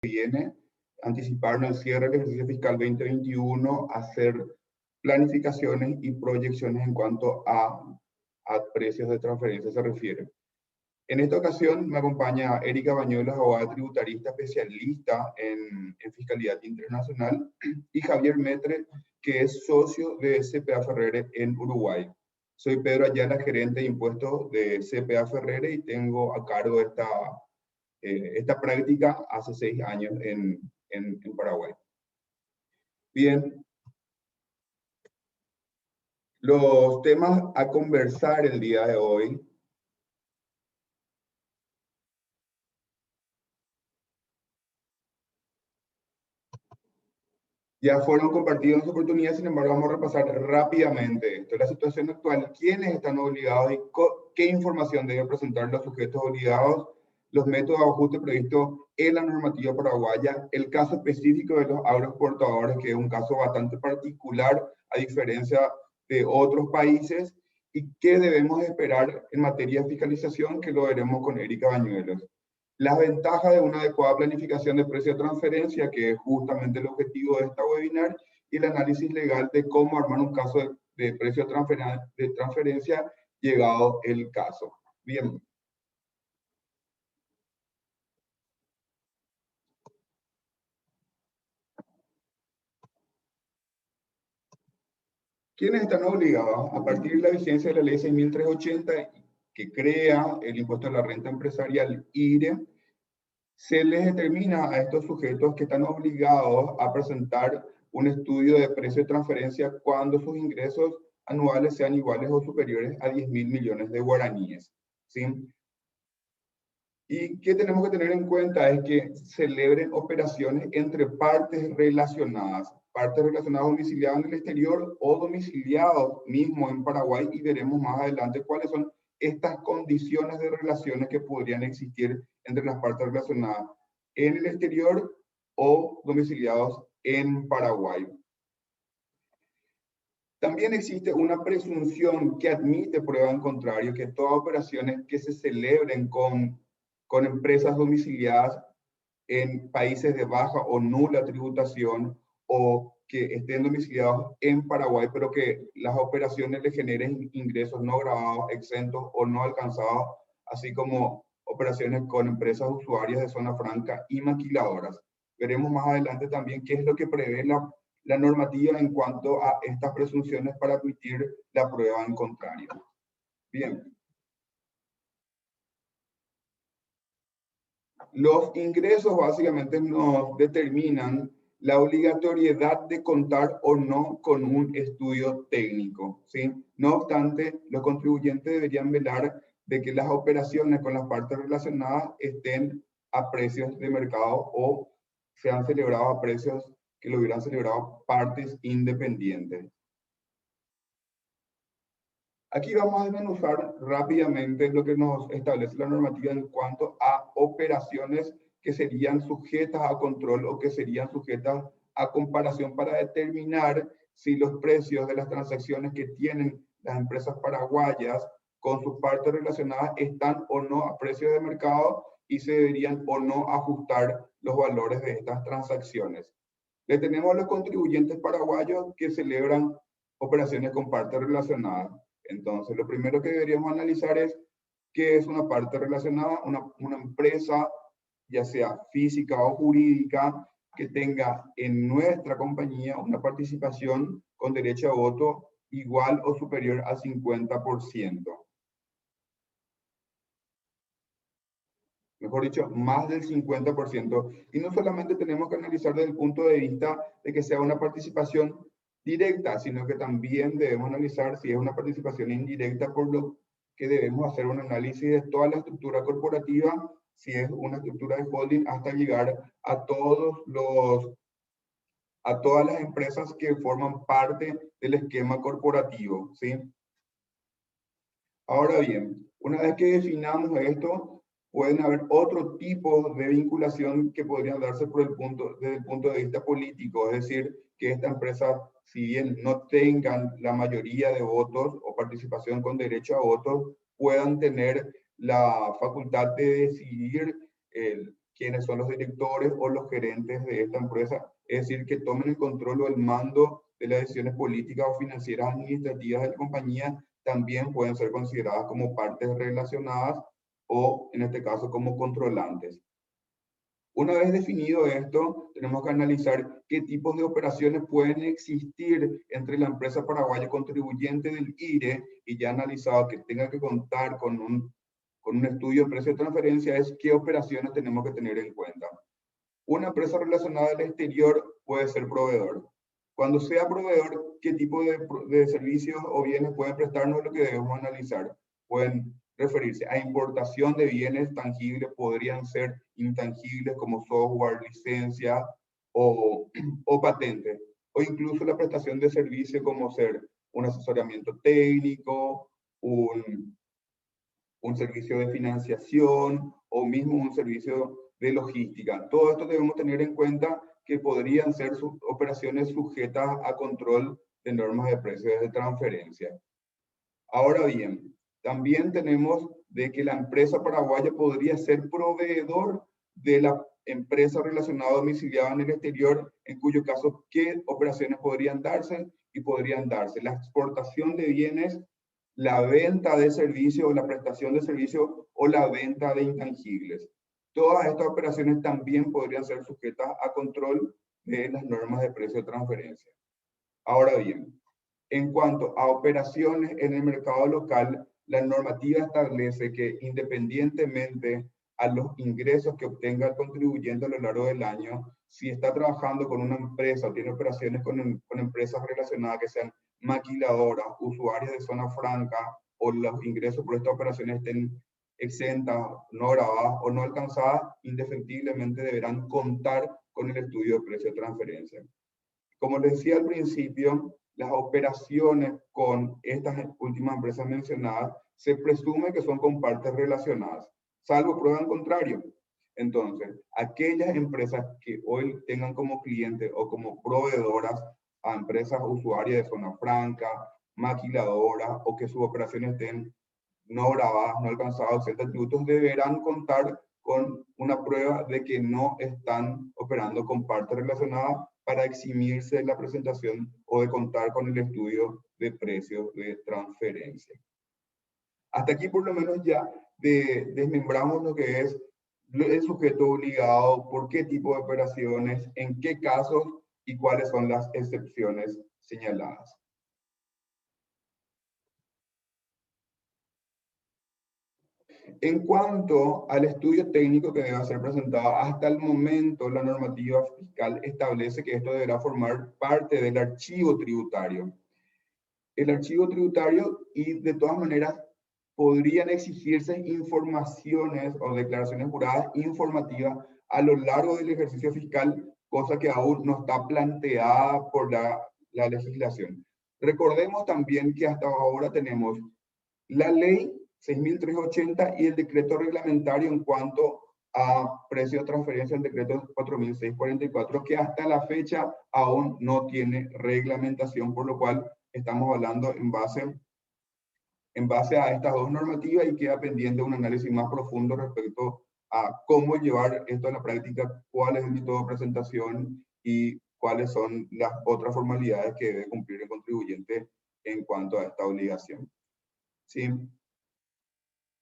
viene, anticiparnos el cierre del ejercicio fiscal 2021, hacer planificaciones y proyecciones en cuanto a precios de transferencia se refiere. En esta ocasión me acompaña Erika Bañuelos, abogada tributarista especialista en fiscalidad internacional, y Javier Metre, que es socio de CPA Ferrere en Uruguay. Soy Pedro Ayala, gerente de impuestos de CPA Ferrere, y tengo a cargo esta práctica hace 6 años en Paraguay. Bien, los temas a conversar el día de hoy. Ya fueron compartidos en su oportunidad, sin embargo, vamos a repasar rápidamente esto. La situación actual, quiénes están obligados y qué información deben presentar los sujetos obligados, los métodos de ajuste previstos en la normativa paraguaya, el caso específico de los agroexportadores, que es un caso bastante particular a diferencia de otros países, y qué debemos esperar en materia de fiscalización, que lo veremos con Erika Bañuelos. Las ventajas de una adecuada planificación de precio de transferencia, que es justamente el objetivo de esta webinar, y el análisis legal de cómo armar un caso de precio de transferencia llegado el caso. Bien. ¿Quiénes están obligados? A partir de la vigencia de la ley 6.380, que crea el impuesto a la renta empresarial IRE, se les determina a estos sujetos que están obligados a presentar un estudio de precio de transferencia cuando sus ingresos anuales sean iguales o superiores a 10.000 millones de guaraníes. ¿Sí? Y que tenemos que tener en cuenta es que celebren operaciones entre partes relacionadas domiciliados en el exterior o domiciliados mismo en Paraguay, y veremos más adelante cuáles son estas condiciones de relaciones que podrían existir entre las partes relacionadas en el exterior o domiciliados en Paraguay. También existe una presunción que admite prueba en contrario, que todas operaciones que se celebren con empresas domiciliadas en países de baja o nula tributación, o que estén domiciliados en Paraguay, pero que las operaciones le generen ingresos no gravados, exentos o no alcanzados, así como operaciones con empresas usuarias de zona franca y maquiladoras. Veremos más adelante también qué es lo que prevé la normativa en cuanto a estas presunciones para admitir la prueba en contrario. Bien. Los ingresos básicamente nos determinan la obligatoriedad de contar o no con un estudio técnico, ¿sí? No obstante, los contribuyentes deberían velar de que las operaciones con las partes relacionadas estén a precios de mercado o sean celebrados a precios que lo hubieran celebrado partes independientes. Aquí vamos a desmenuzar rápidamente lo que nos establece la normativa en cuanto a operaciones que serían sujetas a control o que serían sujetas a comparación para determinar si los precios de las transacciones que tienen las empresas paraguayas con sus partes relacionadas están o no a precios de mercado y se deberían o no ajustar los valores de estas transacciones. Le tenemos a los contribuyentes paraguayos que celebran operaciones con partes relacionadas. Entonces, lo primero que deberíamos analizar es qué es una parte relacionada, una empresa, ya sea física o jurídica, que tenga en nuestra compañía una participación con derecho a voto igual o superior al 50%. Mejor dicho, más del 50%. Y no solamente tenemos que analizar desde el punto de vista de que sea una participación directa, sino que también debemos analizar si es una participación indirecta, por lo que debemos hacer un análisis de toda la estructura corporativa, si es una estructura de holding, hasta llegar a todas las empresas que forman parte del esquema corporativo, ¿sí? Ahora bien, una vez que definamos esto, pueden haber otro tipo de vinculación que podrían darse desde el punto de vista político, es decir, que esta empresa, si bien no tengan la mayoría de votos o participación con derecho a votos, puedan tener la facultad de decidir quiénes son los directores o los gerentes de esta empresa, es decir, que tomen el control o el mando de las decisiones políticas o financieras administrativas de la compañía, también pueden ser consideradas como partes relacionadas o, en este caso, como controlantes. Una vez definido esto, tenemos que analizar qué tipos de operaciones pueden existir entre la empresa paraguaya contribuyente del IRE, y ya analizado que tenga que contar con un estudio de precio de transferencia, es qué operaciones tenemos que tener en cuenta. Una empresa relacionada al exterior puede ser proveedor. Cuando sea proveedor, ¿qué tipo de servicios o bienes pueden prestarnos? Lo que debemos analizar. Pueden referirse a importación de bienes tangibles, podrían ser intangibles como software, licencia o patentes, o incluso la prestación de servicios como ser un asesoramiento técnico, un servicio de financiación o mismo un servicio de logística. Todo esto debemos tener en cuenta que podrían ser operaciones sujetas a control de normas de precios de transferencia. Ahora bien, también tenemos de que la empresa paraguaya podría ser proveedor de la empresa relacionada domiciliada en el exterior, en cuyo caso, ¿qué operaciones podrían darse? Y podrían darse la exportación de bienes, la venta de servicios, la prestación de servicios o la venta de intangibles. Todas estas operaciones también podrían ser sujetas a control de las normas de precio de transferencia. Ahora bien, en cuanto a operaciones en el mercado local, la normativa establece que independientemente a los ingresos que obtenga el contribuyente a lo largo del año, si está trabajando con una empresa o tiene operaciones con empresas relacionadas que sean maquiladoras, usuarios de zona franca, o los ingresos por estas operaciones estén exentas, no grabadas o no alcanzadas, indefectiblemente deberán contar con el estudio de precio de transferencia. Como les decía al principio, las operaciones con estas últimas empresas mencionadas se presume que son con partes relacionadas, salvo prueba en contrario. Entonces, aquellas empresas que hoy tengan como clientes o como proveedoras a empresas usuarias de zona franca, maquiladoras, o que sus operaciones estén no grabadas, no alcanzadas ciertos tributos, deberán contar con una prueba de que no están operando con partes relacionadas para eximirse de la presentación o de contar con el estudio de precios de transferencia. Hasta aquí por lo menos ya desmembramos lo que es el sujeto obligado, por qué tipo de operaciones, en qué casos y cuáles son las excepciones señaladas. En cuanto al estudio técnico que debe ser presentado, hasta el momento la normativa fiscal establece que esto deberá formar parte del archivo tributario. El archivo tributario, y de todas maneras podrían exigirse informaciones o declaraciones juradas informativas a lo largo del ejercicio fiscal, cosa que aún no está planteada por la legislación. Recordemos también que hasta ahora tenemos la ley 6.380 y el decreto reglamentario en cuanto a precio de transferencia, el decreto 4.644, que hasta la fecha aún no tiene reglamentación, por lo cual estamos hablando en base a estas dos normativas, y queda pendiente un análisis más profundo respecto a cómo llevar esto a la práctica, cuál es el método de presentación y cuáles son las otras formalidades que debe cumplir el contribuyente en cuanto a esta obligación. ¿Sí?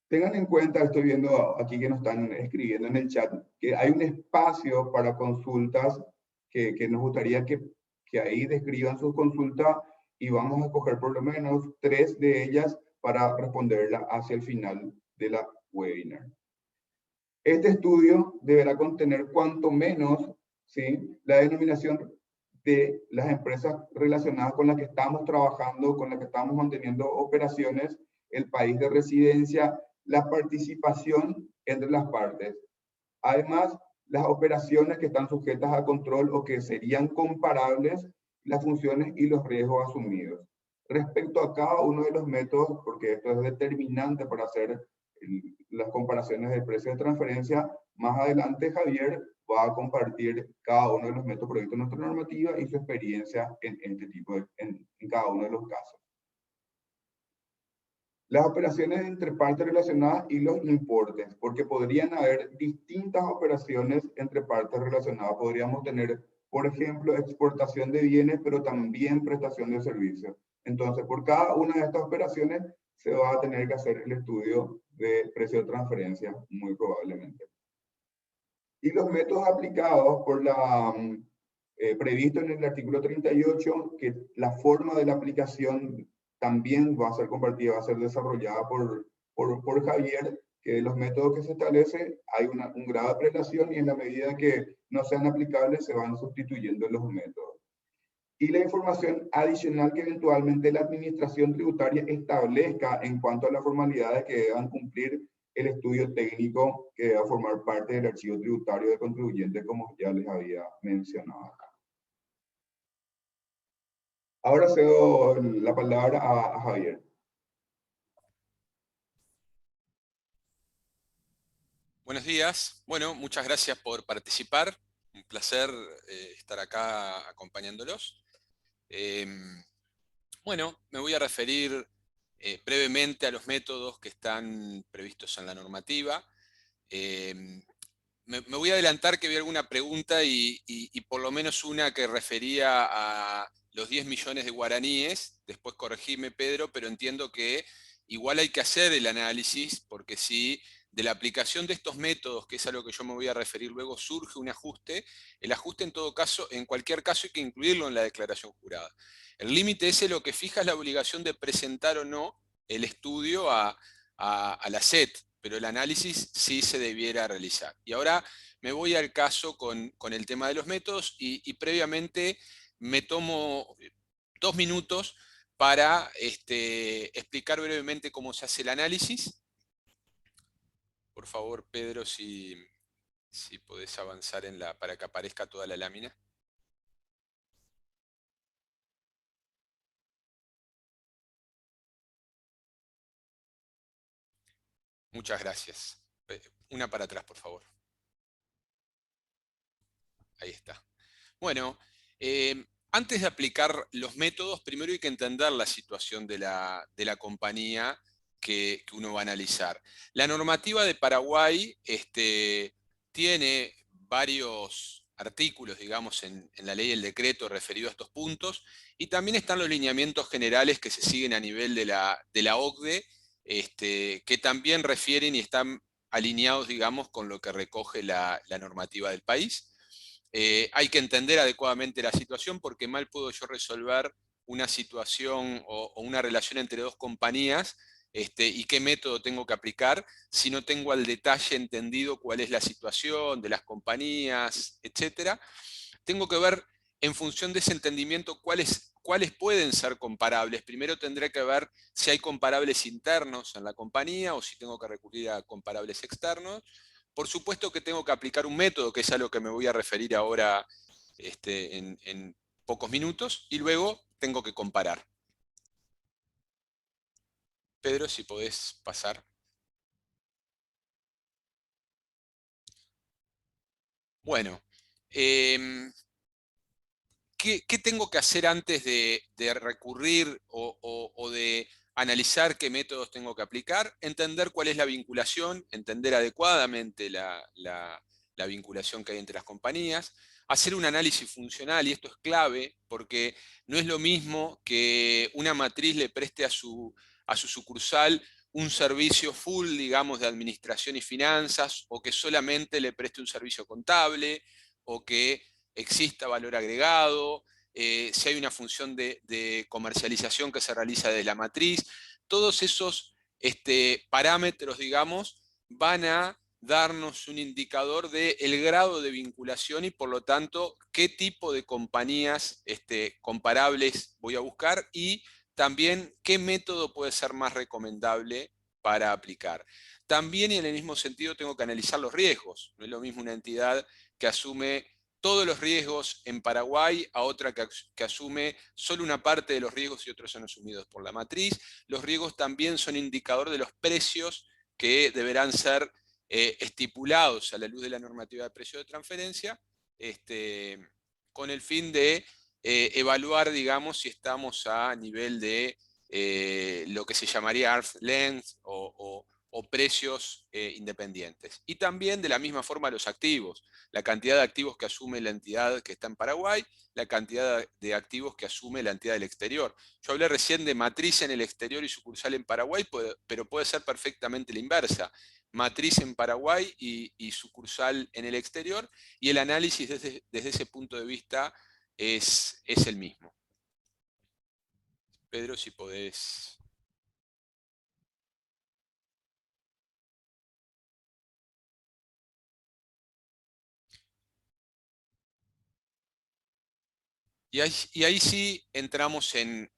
Tengan en cuenta, estoy viendo aquí que nos están escribiendo en el chat, que hay un espacio para consultas que nos gustaría que ahí describan sus consultas, y vamos a escoger por lo menos 3 de ellas para responderla hacia el final de la webinar. Este estudio deberá contener cuanto menos, ¿sí?, la denominación de las empresas relacionadas con las que estamos trabajando, con las que estamos manteniendo operaciones, el país de residencia, la participación entre las partes. Además, las operaciones que están sujetas a control o que serían comparables, las funciones y los riesgos asumidos. Respecto a cada uno de los métodos, porque esto es determinante para hacer las comparaciones de precio de transferencia, más adelante Javier va a compartir cada uno de los métodos previstos en nuestra normativa y su experiencia en este tipo en cada uno de los casos. Las operaciones entre partes relacionadas y los importes, porque podrían haber distintas operaciones entre partes relacionadas. Podríamos tener, por ejemplo, exportación de bienes, pero también prestación de servicios. Entonces, por cada una de estas operaciones se va a tener que hacer el estudio de precio de transferencia, muy probablemente. Y los métodos aplicados por previsto en el artículo 38, que la forma de la aplicación también va a ser compartida, va a ser desarrollada por Javier, que los métodos que se establecen hay un grado de prelación y en la medida que no sean aplicables se van sustituyendo los métodos. Y la información adicional que eventualmente la administración tributaria establezca en cuanto a las formalidades que deban cumplir el estudio técnico que va a formar parte del archivo tributario de contribuyente, como ya les había mencionado acá. Ahora cedo la palabra a Javier. Buenos días. Bueno, muchas gracias por participar. Un placer estar acá acompañándolos. Bueno, me voy a referir brevemente a los métodos que están previstos en la normativa. Me voy a adelantar que vi alguna pregunta y por lo menos una que refería a los 10 millones de guaraníes. Después corregime, Pedro, pero entiendo que igual hay que hacer el análisis, porque si de la aplicación de estos métodos, que es a lo que yo me voy a referir luego, surge un ajuste, el ajuste en todo caso, en cualquier caso hay que incluirlo en la declaración jurada. El límite ese lo que fija es la obligación de presentar o no el estudio a la SET, pero el análisis sí se debiera realizar. Y ahora me voy al caso con el tema de los métodos y previamente me tomo 2 minutos para explicar brevemente cómo se hace el análisis. Por favor, Pedro, si podés avanzar para que aparezca toda la lámina. Muchas gracias. Una para atrás, por favor. Ahí está. Bueno, antes de aplicar los métodos, primero hay que entender la situación de la compañía que uno va a analizar. La normativa de Paraguay tiene varios artículos, digamos, en la ley y el decreto referido a estos puntos, y también están los lineamientos generales que se siguen a nivel de la OCDE, que también refieren y están alineados, digamos, con lo que recoge la normativa del país. Hay que entender adecuadamente la situación, porque mal puedo yo resolver una situación o una relación entre dos compañías y qué método tengo que aplicar si no tengo al detalle entendido cuál es la situación de las compañías, etc. Tengo que ver en función de ese entendimiento cuáles pueden ser comparables. Primero tendré que ver si hay comparables internos en la compañía o si tengo que recurrir a comparables externos. Por supuesto que tengo que aplicar un método, que es a lo que me voy a referir ahora en pocos minutos, y luego tengo que comparar. Pedro, si podés pasar. Bueno, ¿qué tengo que hacer antes de recurrir o de analizar qué métodos tengo que aplicar? Entender cuál es la vinculación, entender adecuadamente la vinculación que hay entre las compañías, hacer un análisis funcional, y esto es clave porque no es lo mismo que una matriz le preste a su sucursal un servicio full, digamos, de administración y finanzas, o que solamente le preste un servicio contable, o que exista valor agregado, si hay una función de comercialización que se realiza desde la matriz. Todos esos parámetros, digamos, van a darnos un indicador del grado de vinculación y, por lo tanto, qué tipo de compañías comparables voy a buscar y también qué método puede ser más recomendable para aplicar. También, y en el mismo sentido, tengo que analizar los riesgos. No es lo mismo una entidad que asume todos los riesgos en Paraguay a otra que asume solo una parte de los riesgos y otros son asumidos por la matriz. Los riesgos también son indicador de los precios que deberán ser estipulados a la luz de la normativa de precio de transferencia, con el fin de evaluar, digamos, si estamos a nivel de lo que se llamaría arm's length o precios independientes. Y también de la misma forma los activos, la cantidad de activos que asume la entidad que está en Paraguay, la cantidad de activos que asume la entidad del exterior. Yo hablé recién de matriz en el exterior y sucursal en Paraguay, pero puede ser perfectamente la inversa. Matriz en Paraguay y sucursal en el exterior, y el análisis desde ese punto de vista es el mismo. Pedro, si podés. Y ahí sí entramos en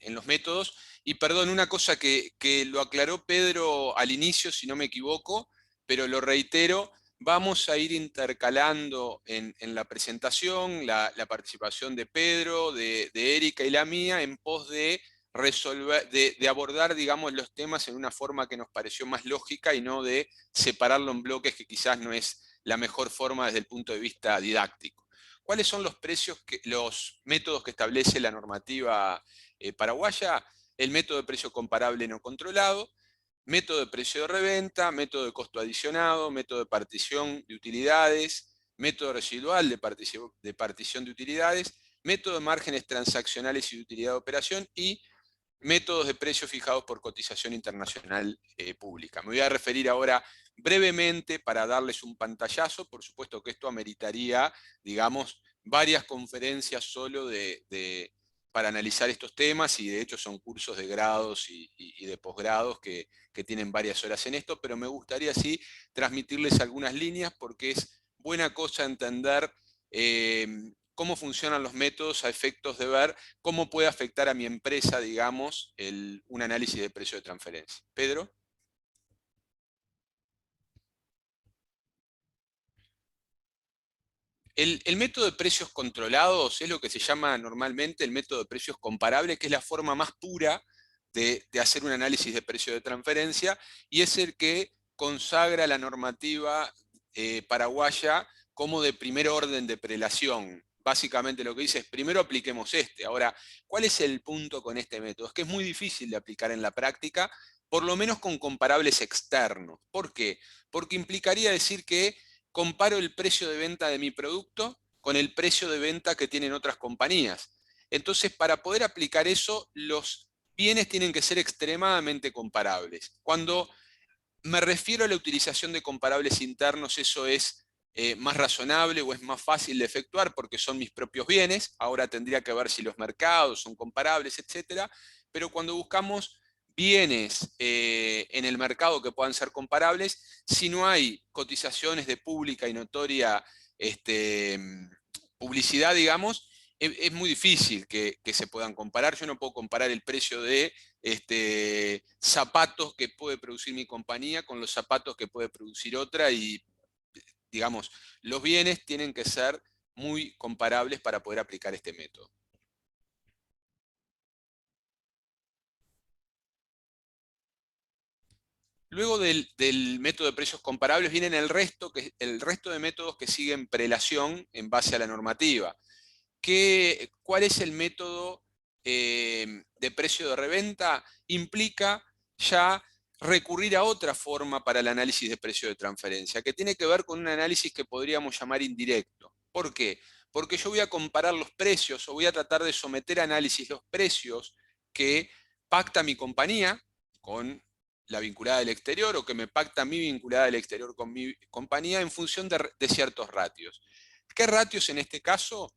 los métodos. Y perdón, una cosa que lo aclaró Pedro al inicio, si no me equivoco, pero lo reitero, vamos a ir intercalando en la presentación la participación de Pedro, de Erika y la mía, en pos de resolver, de abordar, digamos, los temas en una forma que nos pareció más lógica y no de separarlo en bloques, que quizás no es la mejor forma desde el punto de vista didáctico. ¿Cuáles son los los métodos que establece la normativa paraguaya? El método de precio comparable no controlado, método de precio de reventa, método de costo adicionado, método de partición de utilidades, método residual de partición de utilidades, método de márgenes transaccionales y de utilidad de operación, y métodos de precios fijados por cotización internacional pública. Me voy a referir ahora brevemente para darles un pantallazo. Por supuesto que esto ameritaría, digamos, varias conferencias solo para analizar estos temas, y de hecho son cursos de grados y de posgrados que tienen varias horas en esto, pero me gustaría sí transmitirles algunas líneas, porque es buena cosa entender cómo funcionan los métodos a efectos de ver cómo puede afectar a mi empresa, digamos, un análisis de precio de transferencia. Pedro. El método de precios controlados es lo que se llama normalmente el método de precios comparables, que es la forma más pura de hacer un análisis de precio de transferencia, y es el que consagra la normativa paraguaya como de primer orden de prelación. Básicamente lo que dice es, primero apliquemos este. Ahora, ¿cuál es el punto con este método? Es que es muy difícil de aplicar en la práctica, por lo menos con comparables externos. ¿Por qué? Porque implicaría decir que comparo el precio de venta de mi producto con el precio de venta que tienen otras compañías. Entonces, para poder aplicar eso, los bienes tienen que ser extremadamente comparables. Cuando me refiero a la utilización de comparables internos, eso es más razonable o es más fácil de efectuar porque son mis propios bienes. Ahora tendría que ver si los mercados son comparables, etc. Pero cuando buscamos bienes en el mercado que puedan ser comparables, si no hay cotizaciones de pública y notoria publicidad, digamos, es muy difícil que se puedan comparar. Yo no puedo comparar el precio de zapatos que puede producir mi compañía con los zapatos que puede producir otra, y digamos, los bienes tienen que ser muy comparables para poder aplicar este método. Luego del método de precios comparables vienen el resto de métodos que siguen prelación en base a la normativa. ¿Cuál es el método de precio de reventa? Implica ya recurrir a otra forma para el análisis de precio de transferencia, que tiene que ver con un análisis que podríamos llamar indirecto. ¿Por qué? Porque yo voy a comparar los precios, o voy a tratar de someter a análisis los precios que pacta mi compañía con la vinculada del exterior, o que me pacta mi vinculada del exterior con mi compañía, en función de ciertos ratios. ¿Qué ratios en este caso?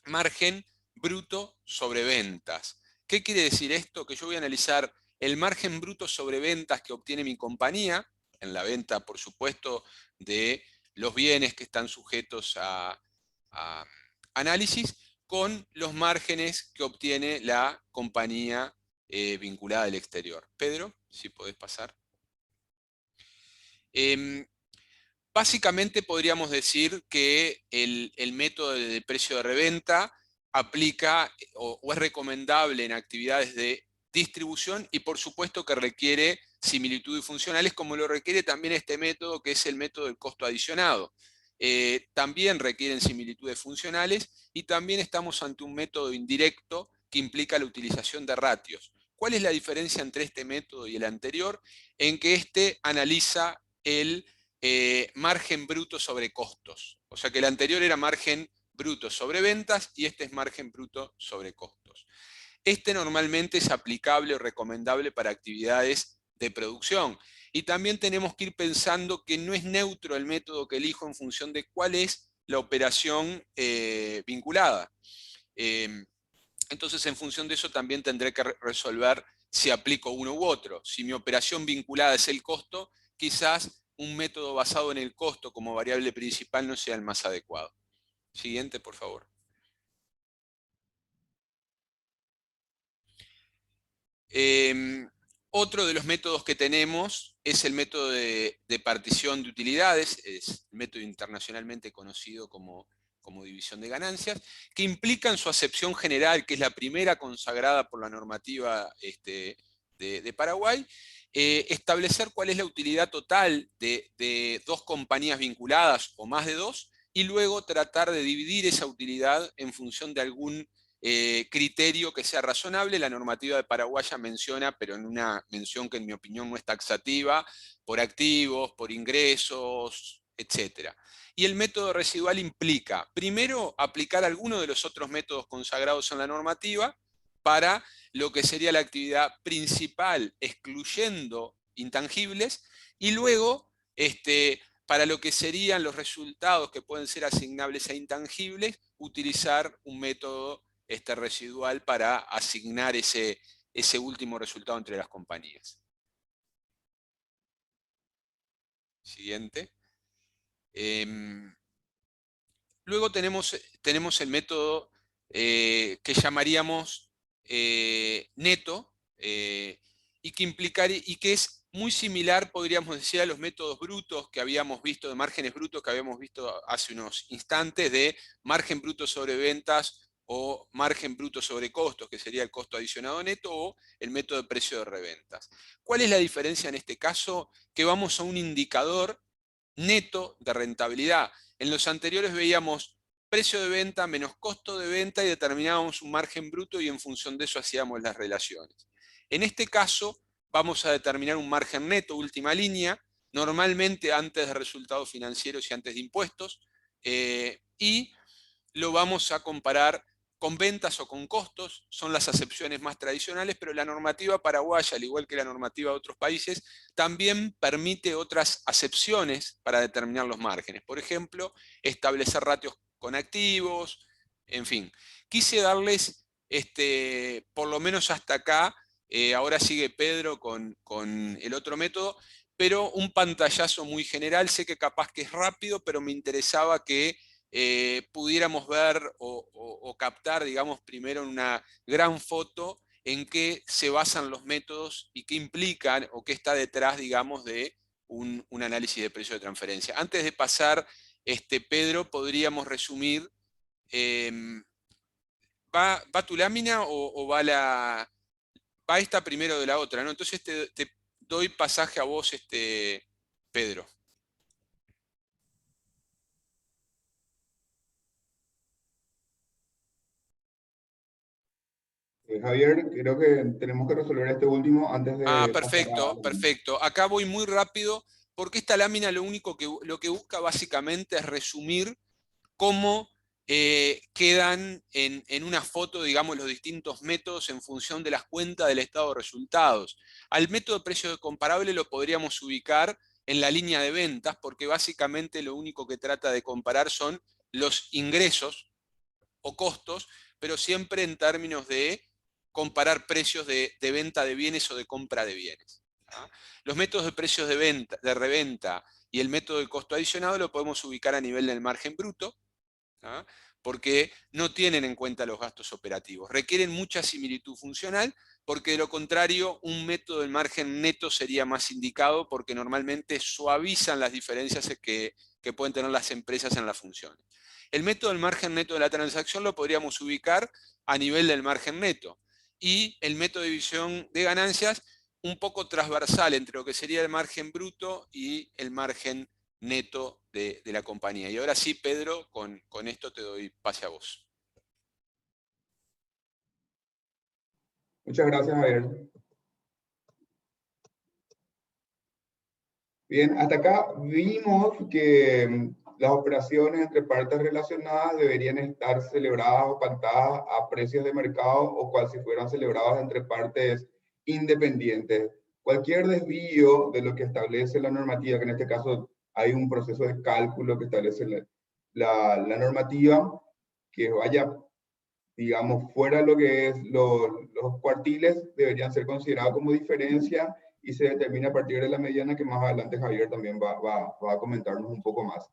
Margen bruto sobre ventas. ¿Qué quiere decir esto? Que yo voy a analizar el margen bruto sobre ventas que obtiene mi compañía, en la venta, por supuesto, de los bienes que están sujetos a análisis, con los márgenes que obtiene la compañía vinculada al exterior. Pedro, si podés pasar. Básicamente podríamos decir que el método de precio de reventa aplica o es recomendable en actividades de distribución, y por supuesto que requiere similitudes funcionales, como lo requiere también este método, que es el método del costo adicionado. También requieren similitudes funcionales, y también estamos ante un método indirecto que implica la utilización de ratios. ¿Cuál es la diferencia entre este método y el anterior? En que este analiza el margen bruto sobre costos. O sea que el anterior era margen bruto sobre ventas y este es margen bruto sobre costos. Este normalmente es aplicable o recomendable para actividades de producción. Y también tenemos que ir pensando que no es neutro el método que elijo en función de cuál es la operación vinculada. Entonces, en función de eso, también tendré que resolver si aplico uno u otro. Si mi operación vinculada es el costo, quizás un método basado en el costo como variable principal no sea el más adecuado. Siguiente, por favor. Otro de los métodos que tenemos es el método de partición de utilidades, es el método internacionalmente conocido como división de ganancias, que implica en su acepción general, que es la primera consagrada por la normativa de Paraguay, establecer cuál es la utilidad total de dos compañías vinculadas o más de dos, y luego tratar de dividir esa utilidad en función de algún criterio que sea razonable. La normativa de Paraguaya menciona, pero en una mención que en mi opinión no es taxativa, por activos, por ingresos, etc. Y el método residual implica, primero, aplicar alguno de los otros métodos consagrados en la normativa para lo que sería la actividad principal, excluyendo intangibles, y luego, para lo que serían los resultados que pueden ser asignables a intangibles, utilizar un método residual para asignar ese último resultado entre las compañías. Siguiente. Luego tenemos el método que llamaríamos neto, y que es muy similar, podríamos decir, a los métodos brutos que habíamos visto, de márgenes brutos que habíamos visto hace unos instantes, de margen bruto sobre ventas o margen bruto sobre costos, que sería el costo adicionado neto, o el método de precio de reventas. ¿Cuál es la diferencia en este caso? Que vamos a un indicador neto de rentabilidad. En los anteriores veíamos precio de venta menos costo de venta y determinábamos un margen bruto y en función de eso hacíamos las relaciones. En este caso vamos a determinar un margen neto, última línea, normalmente antes de resultados financieros y antes de impuestos, y lo vamos a comparar con ventas o con costos, son las acepciones más tradicionales, pero la normativa paraguaya, al igual que la normativa de otros países, también permite otras acepciones para determinar los márgenes. Por ejemplo, establecer ratios con activos, en fin. Quise darles, por lo menos hasta acá, ahora sigue Pedro con el otro método, pero un pantallazo muy general. Sé que capaz que es rápido, pero me interesaba que pudiéramos ver o captar, digamos, primero en una gran foto en qué se basan los métodos y qué implican o qué está detrás, digamos, de un análisis de precio de transferencia. Antes de pasar, Pedro, podríamos resumir, ¿va tu lámina o va esta primero de la otra, ¿no? Entonces te doy pasaje a vos, Pedro. Javier, creo que tenemos que resolver este último antes Ah, de pasar a... perfecto, perfecto. Acá voy muy rápido porque esta lámina lo que busca básicamente es resumir cómo quedan en una foto, digamos, los distintos métodos en función de las cuentas del estado de resultados. Al método de precio comparable lo podríamos ubicar en la línea de ventas, porque básicamente lo único que trata de comparar son los ingresos o costos, pero siempre en términos de comparar precios de venta de bienes o de compra de bienes. ¿Ah? Los métodos de precios de venta, de reventa y el método del costo adicionado lo podemos ubicar a nivel del margen bruto, ¿ah? Porque no tienen en cuenta los gastos operativos. Requieren mucha similitud funcional, porque de lo contrario un método del margen neto sería más indicado, porque normalmente suavizan las diferencias que pueden tener las empresas en las funciones. El método del margen neto de la transacción lo podríamos ubicar a nivel del margen neto. Y el método de división de ganancias un poco transversal entre lo que sería el margen bruto y el margen neto de la compañía. Y ahora sí, Pedro, con esto te doy pase a vos. Muchas gracias, Javier. Bien, hasta acá vimos que las operaciones entre partes relacionadas deberían estar celebradas o pactadas a precios de mercado o cual si fueran celebradas entre partes independientes. Cualquier desvío de lo que establece la normativa, que en este caso hay un proceso de cálculo que establece la normativa, que vaya, digamos, fuera de lo que es los cuartiles, deberían ser considerados como diferencia y se determina a partir de la mediana, que más adelante Javier también va a comentarnos un poco más.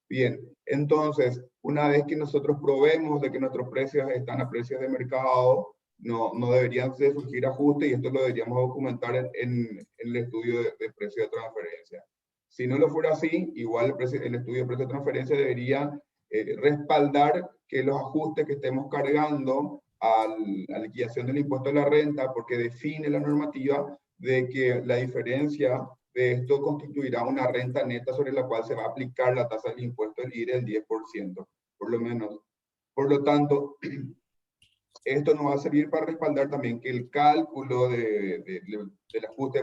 Bien, entonces, una vez que nosotros probemos de que nuestros precios están a precios de mercado, no deberían de surgir ajustes y esto lo deberíamos documentar en el estudio de precio de transferencia. Si no lo fuera así, igual el estudio de precio de transferencia debería respaldar que los ajustes que estemos cargando a la liquidación del impuesto a la renta, porque define la normativa de que la diferencia de esto constituirá una renta neta sobre la cual se va a aplicar la tasa del impuesto del IRE del 10%, por lo menos. Por lo tanto, esto nos va a servir para respaldar también que el cálculo del ajuste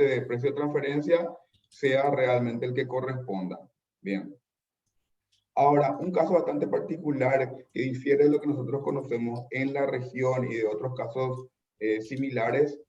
de precio de transferencia sea realmente el que corresponda. Bien. Ahora, un caso bastante particular que difiere de lo que nosotros conocemos en la región y de otros casos similares,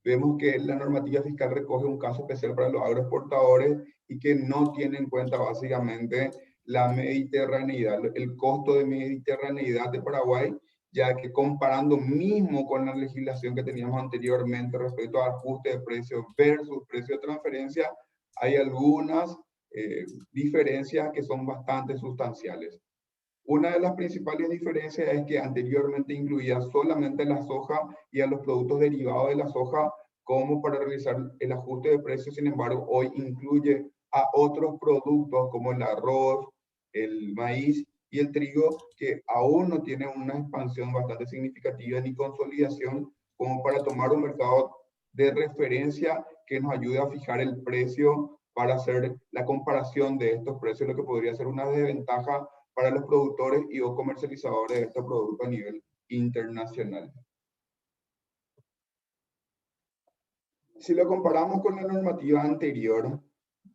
vemos que la normativa fiscal recoge un caso especial para los agroexportadores y que no tiene en cuenta básicamente la mediterraneidad, el costo de mediterraneidad de Paraguay, ya que comparando mismo con la legislación que teníamos anteriormente respecto al ajuste de precios versus precio de transferencia, hay algunas diferencias que son bastante sustanciales. Una de las principales diferencias es que anteriormente incluía solamente la soja y a los productos derivados de la soja como para realizar el ajuste de precios. Sin embargo, hoy incluye a otros productos como el arroz, el maíz y el trigo, que aún no tienen una expansión bastante significativa ni consolidación como para tomar un mercado de referencia que nos ayude a fijar el precio para hacer la comparación de estos precios, lo que podría ser una desventaja para los productores y o comercializadores de estos productos a nivel internacional. Si lo comparamos con la normativa anterior,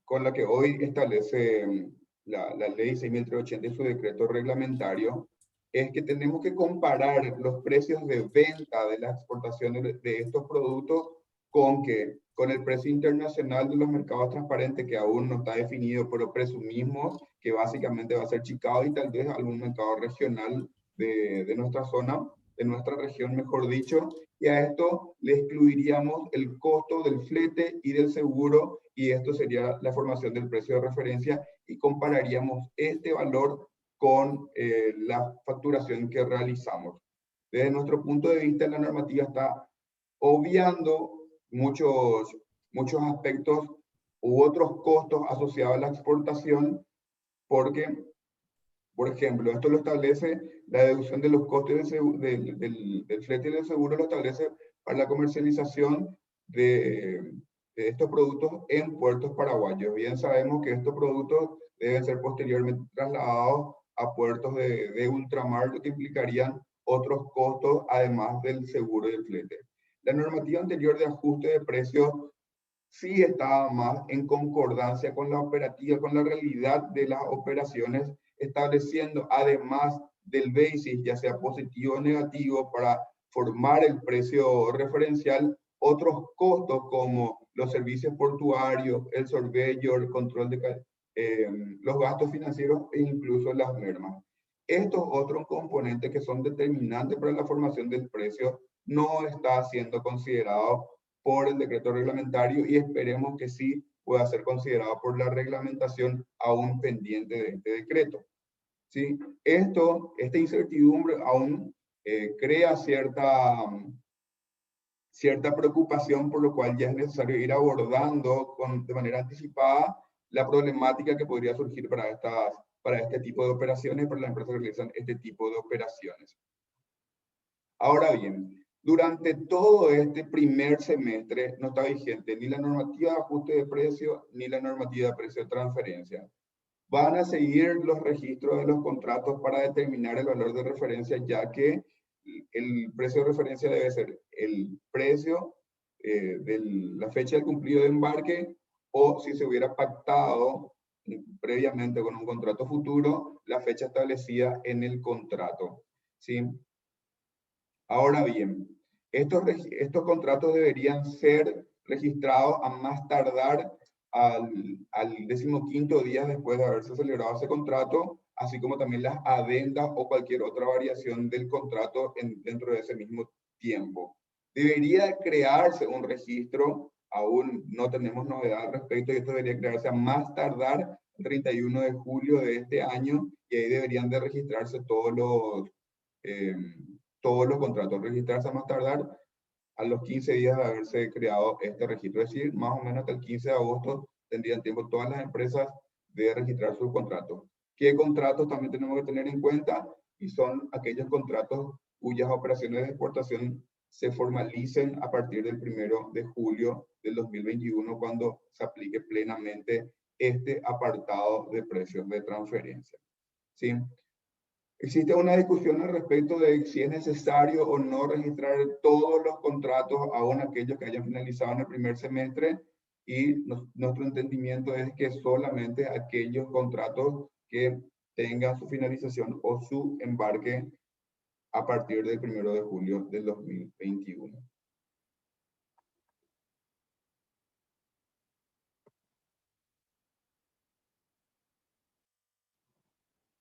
con la que hoy establece la ley 6.380 y su decreto reglamentario, es que tenemos que comparar los precios de venta de las exportaciones de estos productos con el precio internacional de los mercados transparentes, que aún no está definido, pero presumimos que básicamente va a ser Chicago y tal vez algún mercado regional de nuestra zona, de nuestra región, mejor dicho, y a esto le excluiríamos el costo del flete y del seguro, y esto sería la formación del precio de referencia, y compararíamos este valor con la facturación que realizamos. Desde nuestro punto de vista, la normativa está obviando muchos aspectos u otros costos asociados a la exportación, porque, por ejemplo, esto lo establece la deducción de los costes del flete y del seguro, lo establece para la comercialización de estos productos en puertos paraguayos. Bien sabemos que estos productos deben ser posteriormente trasladados a puertos de ultramar, lo que implicarían otros costos además del seguro y del flete. La normativa anterior de ajuste de precios sí estaba más en concordancia con la operativa, con la realidad de las operaciones, estableciendo además del basis, ya sea positivo o negativo, para formar el precio referencial, otros costos como los servicios portuarios, el sorvello, el control de los gastos financieros e incluso las mermas. Estos otros componentes que son determinantes para la formación del precio no está siendo considerado por el decreto reglamentario y esperemos que sí pueda ser considerado por la reglamentación aún pendiente de este decreto. ¿Sí? Esta incertidumbre aún crea cierta preocupación, por lo cual ya es necesario ir abordando de manera anticipada la problemática que podría surgir para este tipo de operaciones, para las empresas que realizan este tipo de operaciones. Ahora bien, durante todo este primer semestre no está vigente ni la normativa de ajuste de precio ni la normativa de precio de transferencia. Van a seguir los registros de los contratos para determinar el valor de referencia, ya que el precio de referencia debe ser el precio de la fecha de cumplido de embarque, o si se hubiera pactado previamente con un contrato futuro, la fecha establecida en el contrato, ¿sí? Ahora bien, estos contratos deberían ser registrados a más tardar al 15º día después de haberse celebrado ese contrato, así como también las adendas o cualquier otra variación del contrato dentro de ese mismo tiempo. Debería crearse un registro, aún no tenemos novedad al respecto, y esto debería crearse a más tardar el 31 de julio de este año, y ahí deberían de registrarse todos los contratos, registrarse a más tardar a los 15 días de haberse creado este registro. Es decir, más o menos hasta el 15 de agosto tendrían tiempo todas las empresas de registrar sus contratos. ¿Qué contratos también tenemos que tener en cuenta? Y son aquellos contratos cuyas operaciones de exportación se formalicen a partir del 1 de julio del 2021, cuando se aplique plenamente este apartado de precios de transferencia, ¿sí? Existe una discusión al respecto de si es necesario o no registrar todos los contratos, aún aquellos que hayan finalizado en el primer semestre, y nuestro entendimiento es que solamente aquellos contratos que tengan su finalización o su embarque a partir del 1 de julio del 2021.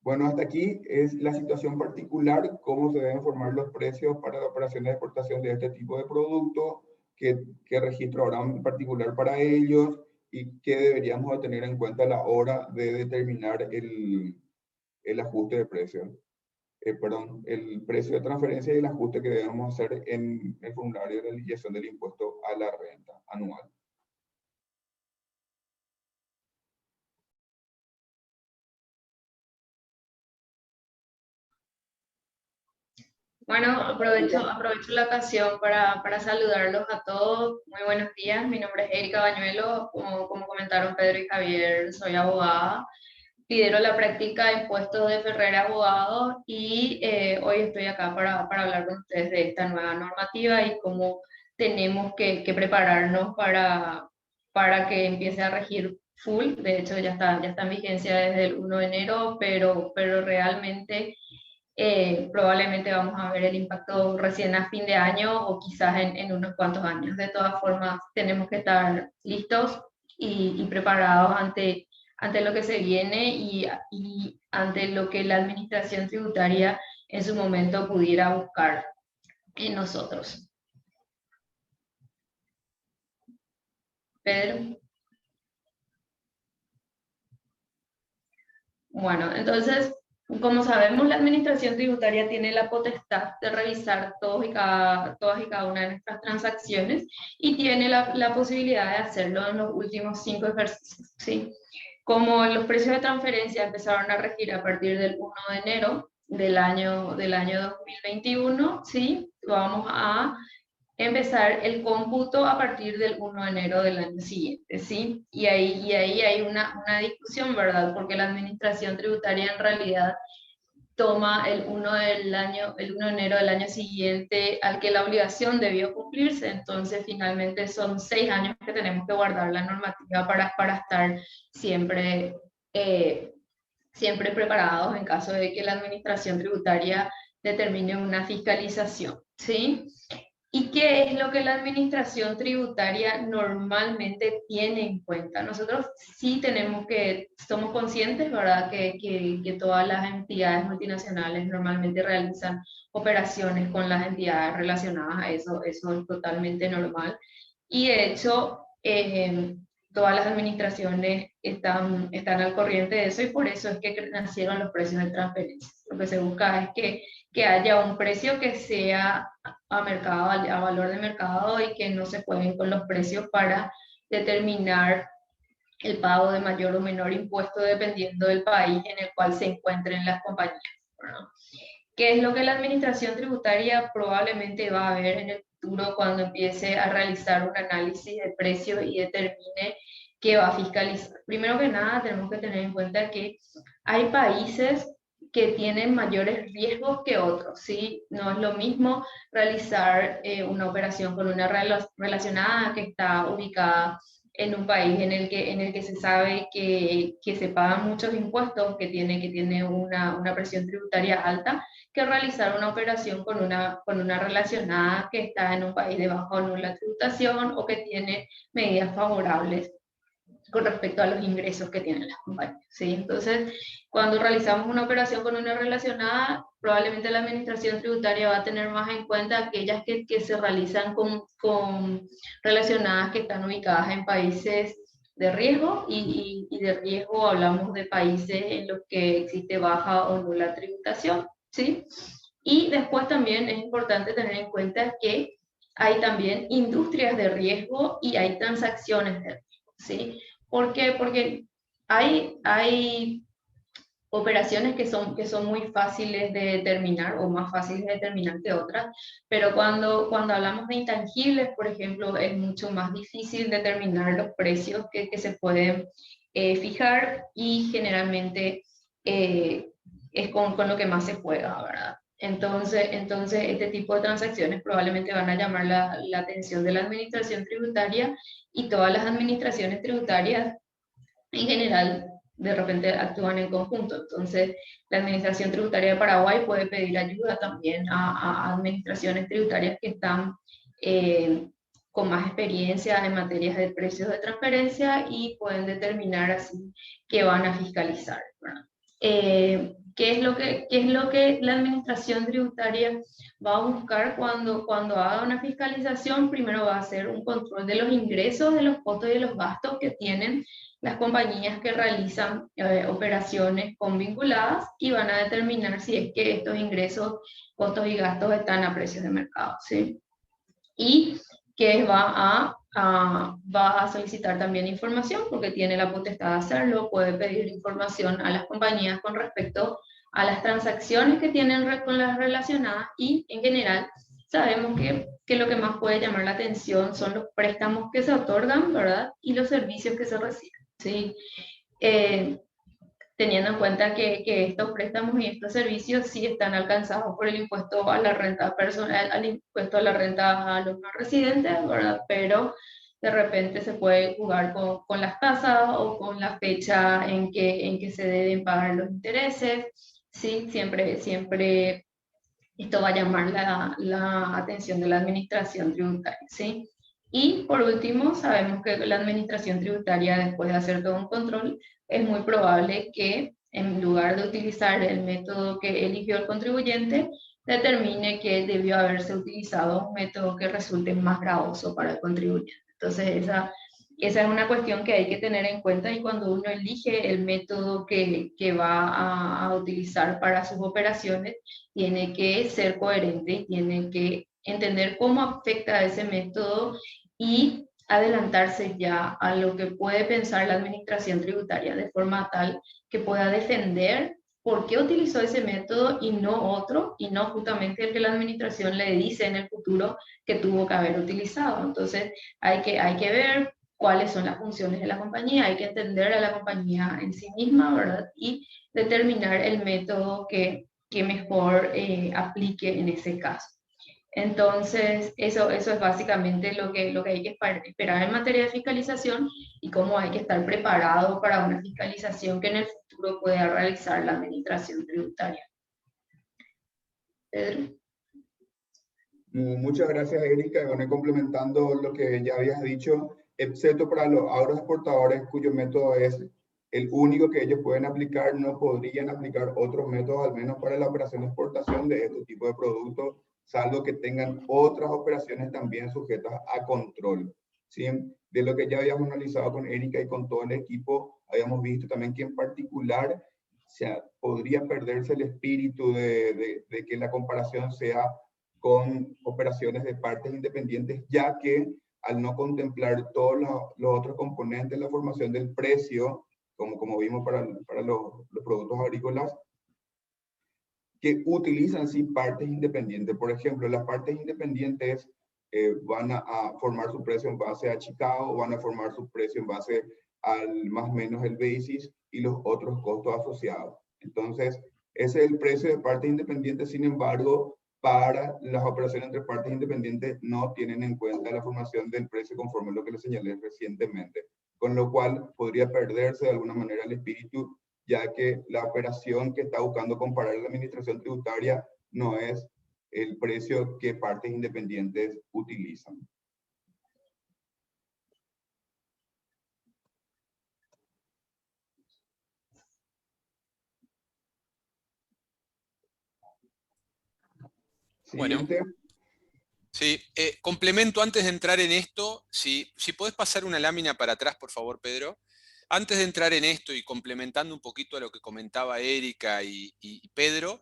Bueno, hasta aquí es la situación particular, cómo se deben formar los precios para la operación de exportación de este tipo de productos, qué registro habrá en particular para ellos y qué deberíamos de tener en cuenta a la hora de determinar el ajuste de precios. Perdón, el precio de transferencia y el ajuste que debemos hacer en el formulario de liquidación del impuesto a la renta anual. Bueno, aprovecho la ocasión para saludarlos a todos. Muy buenos días. Mi nombre es Erika Bañuelo. Como comentaron Pedro y Javier, soy abogada. Lidero la práctica de impuestos de Ferrer Abogados y hoy estoy acá para hablar con ustedes de esta nueva normativa y cómo tenemos que prepararnos para que empiece a regir full. De hecho, ya está en vigencia desde el 1 de enero, pero realmente probablemente vamos a ver el impacto recién a fin de año o quizás en unos cuantos años. De todas formas, tenemos que estar listos y preparados ante lo que se viene y ante lo que la administración tributaria en su momento pudiera buscar en nosotros. Pedro. Bueno, entonces, como sabemos, la administración tributaria tiene la potestad de revisar todas y cada una de nuestras transacciones y tiene la posibilidad de hacerlo en los últimos 5 ejercicios, ¿sí? Como los precios de transferencia empezaron a regir a partir del 1 de enero del año 2021, ¿sí? Vamos a empezar el cómputo a partir del 1 de enero del año siguiente, ¿sí? Y ahí hay una discusión, ¿verdad? Porque la administración tributaria en realidad toma el 1 de enero del año siguiente al que la obligación debió cumplirse, entonces finalmente son 6 años que tenemos que guardar la normativa para estar siempre, siempre preparados en caso de que la administración tributaria determine una fiscalización, ¿sí? ¿Y qué es lo que la administración tributaria normalmente tiene en cuenta? Nosotros sí somos conscientes, ¿verdad?, que todas las entidades multinacionales normalmente realizan operaciones con las entidades relacionadas a eso es totalmente normal. Y de hecho, todas las administraciones están al corriente de eso y por eso es que nacieron los precios de transferencia. Lo que se busca es que haya un precio que sea a valor de mercado y que no se jueguen con los precios para determinar el pago de mayor o menor impuesto dependiendo del país en el cual se encuentren las compañías, ¿no? ¿Qué es lo que la administración tributaria probablemente va a ver en el futuro cuando empiece a realizar un análisis de precios y determine qué va a fiscalizar? Primero que nada, tenemos que tener en cuenta que hay países que tienen mayores riesgos que otros, ¿sí? No es lo mismo realizar una operación con una relacionada que está ubicada en un país en el que se sabe que se pagan muchos impuestos, que tiene una presión tributaria alta, que realizar una operación con una relacionada que está en un país de baja o nula tributación o que tiene medidas favorables con respecto a los ingresos que tienen las compañías, ¿sí? Entonces, cuando realizamos una operación con una relacionada, probablemente la administración tributaria va a tener más en cuenta aquellas que se realizan con relacionadas que están ubicadas en países de riesgo, y de riesgo hablamos de países en los que existe baja o nula tributación, ¿sí? Y después también es importante tener en cuenta que hay también industrias de riesgo y hay transacciones de riesgo, ¿sí? ¿Por qué? Porque hay operaciones que son muy fáciles de determinar o más fáciles de determinar que otras, pero cuando hablamos de intangibles, por ejemplo, es mucho más difícil determinar los precios que se pueden fijar, y generalmente es con lo que más se juega, ¿verdad? Entonces, este tipo de transacciones probablemente van a llamar la atención de la administración tributaria, y todas las administraciones tributarias en general de repente actúan en conjunto. Entonces, la Administración Tributaria de Paraguay puede pedir ayuda también a administraciones tributarias que están con más experiencia en materias de precios de transferencia, y pueden determinar así qué van a fiscalizar, ¿verdad? ¿Qué es lo que la administración tributaria va a buscar cuando haga una fiscalización? Primero va a hacer un control de los ingresos, de los costos y de los gastos que tienen las compañías que realizan operaciones con vinculadas, y van a determinar si es que estos ingresos, costos y gastos están a precios de mercado, ¿sí? Y que va a solicitar también información, porque tiene la potestad de hacerlo, puede pedir información a las compañías con respecto a las transacciones que tienen con las relacionadas, y en general sabemos que lo que más puede llamar la atención son los préstamos que se otorgan, ¿verdad? Y los servicios que se reciben, ¿sí? Teniendo en cuenta que estos préstamos y estos servicios sí están alcanzados por el impuesto a la renta personal, al impuesto a la renta a los no residentes, ¿verdad? Pero de repente se puede jugar con las tasas o con la fecha en que se deben pagar los intereses, ¿sí? Siempre esto va a llamar la atención de la administración tributaria, ¿sí? Y por último, sabemos que la administración tributaria, después de hacer todo un control, es muy probable que en lugar de utilizar el método que eligió el contribuyente, determine que debió haberse utilizado un método que resulte más gravoso para el contribuyente. Entonces, esa es una cuestión que hay que tener en cuenta, y cuando uno elige el método que va a utilizar para sus operaciones, tiene que ser coherente y tiene que entender cómo afecta ese método y adelantarse ya a lo que puede pensar la administración tributaria, de forma tal que pueda defender por qué utilizó ese método y no otro, y no justamente el que la administración le dice en el futuro que tuvo que haber utilizado. Entonces hay que ver cuáles son las funciones de la compañía, hay que entender a la compañía en sí misma, ¿verdad? Y determinar el método que mejor aplique en ese caso. Entonces, eso es básicamente lo que hay que esperar en materia de fiscalización, y cómo hay que estar preparado para una fiscalización que en el futuro pueda realizar la administración tributaria. Pedro. Muchas gracias, Erika. Bueno, complementando lo que ya habías dicho, excepto para los agroexportadores cuyo método es el único que ellos pueden aplicar, no podrían aplicar otros métodos, al menos para la operación de exportación de este tipo de productos, salvo que tengan otras operaciones también sujetas a control, ¿sí? De lo que ya habíamos analizado con Erika y con todo el equipo, habíamos visto también que en particular podría perderse el espíritu de que la comparación sea con operaciones de partes independientes, ya que al no contemplar todos los otros componentes de la formación del precio, como vimos para los productos agrícolas, que utilizan sí partes independientes. Por ejemplo, las partes independientes van a formar su precio en base a Chicago, van a formar su precio en base al más o menos el basis y los otros costos asociados. Entonces, Ese es el precio de partes independientes. Sin embargo, para las operaciones entre partes independientes no tienen en cuenta la formación del precio conforme a lo que les señalé recientemente, con lo cual podría perderse de alguna manera el espíritu, ya que la operación que está buscando comparar la administración tributaria no es el precio que partes independientes utilizan. Siguiente. Bueno, sí, complemento antes de entrar en esto, si podés pasar una lámina para atrás, por favor, Pedro. Antes de entrar en esto y complementando un poquito a lo que comentaba Erika y Pedro,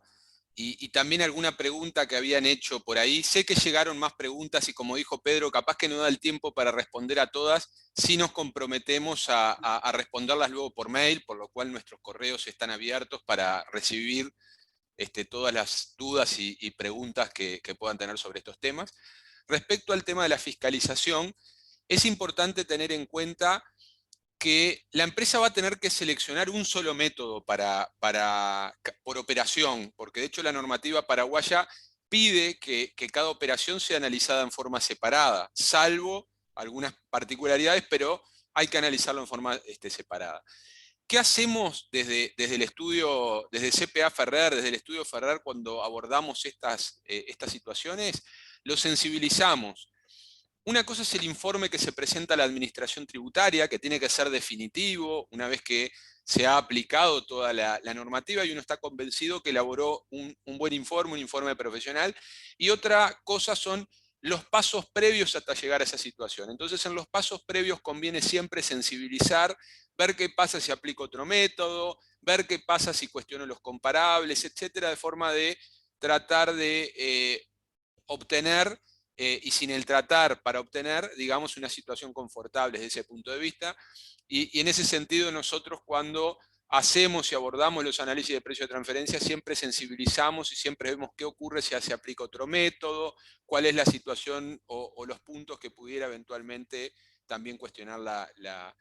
y también alguna pregunta que habían hecho por ahí. Sé que llegaron más preguntas y como dijo Pedro, capaz que no da el tiempo para responder a todas, si nos comprometemos a responderlas luego por mail, por lo cual nuestros correos están abiertos para recibir todas las dudas y preguntas que puedan tener sobre estos temas. Respecto al tema de la fiscalización, es importante tener en cuenta que la empresa va a tener que seleccionar un solo método por operación, porque de hecho la normativa paraguaya pide que cada operación sea analizada en forma separada, salvo algunas particularidades, pero hay que analizarlo en forma separada. ¿Qué hacemos desde el estudio, desde CPA Ferrer, desde el estudio Ferrer, cuando abordamos estas situaciones? Lo sensibilizamos. Una cosa es el informe que se presenta a la administración tributaria, que tiene que ser definitivo, una vez que se ha aplicado toda la normativa y uno está convencido que elaboró un buen informe, un informe profesional. Y otra cosa son los pasos previos hasta llegar a esa situación. Entonces, en los pasos previos conviene siempre sensibilizar, ver qué pasa si aplico otro método, ver qué pasa si cuestiono los comparables, etcétera, de forma de tratar de obtener, y sin el tratar para obtener, digamos, una situación confortable desde ese punto de vista. Y en ese sentido nosotros cuando hacemos y abordamos los análisis de precio de transferencia siempre sensibilizamos y siempre vemos qué ocurre si se aplica otro método, cuál es la situación o los puntos que pudiera eventualmente también cuestionar la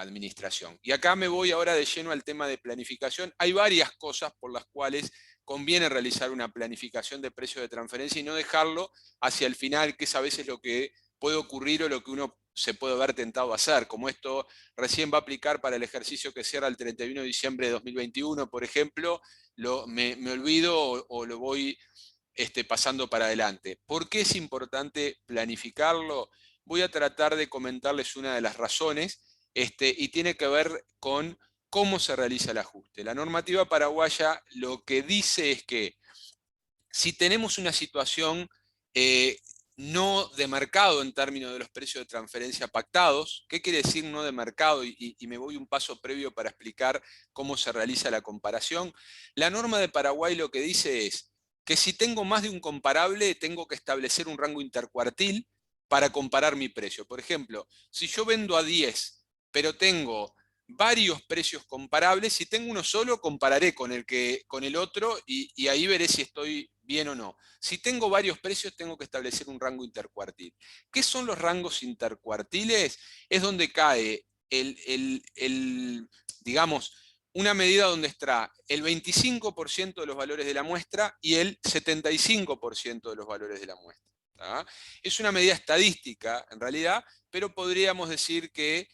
administración. Y acá me voy ahora de lleno al tema de planificación. Hay varias cosas por las cuales conviene realizar una planificación de precio de transferencia y no dejarlo hacia el final, que es a veces lo que puede ocurrir o lo que uno se puede ver tentado a hacer, como esto recién va a aplicar para el ejercicio que cierra el 31 de diciembre de 2021, por ejemplo, me olvido o lo voy pasando para adelante. ¿Por qué es importante planificarlo? Voy a tratar de comentarles una de las razones, y tiene que ver con cómo se realiza el ajuste. La normativa paraguaya lo que dice es que si tenemos una situación no de mercado en términos de los precios de transferencia pactados, ¿qué quiere decir no de mercado? Y me voy un paso previo para explicar cómo se realiza la comparación. La norma de Paraguay lo que dice es que si tengo más de un comparable, tengo que establecer un rango intercuartil para comparar mi precio. Por ejemplo, si yo vendo a 10, pero tengo varios precios comparables, si tengo uno solo, compararé con el otro y ahí veré si estoy bien o no. Si tengo varios precios, tengo que establecer un rango intercuartil. ¿Qué son los rangos intercuartiles? Es donde cae digamos, una medida donde está el 25% de los valores de la muestra y el 75% de los valores de la muestra. ¿tá? Es una medida estadística, en realidad, pero podríamos decir que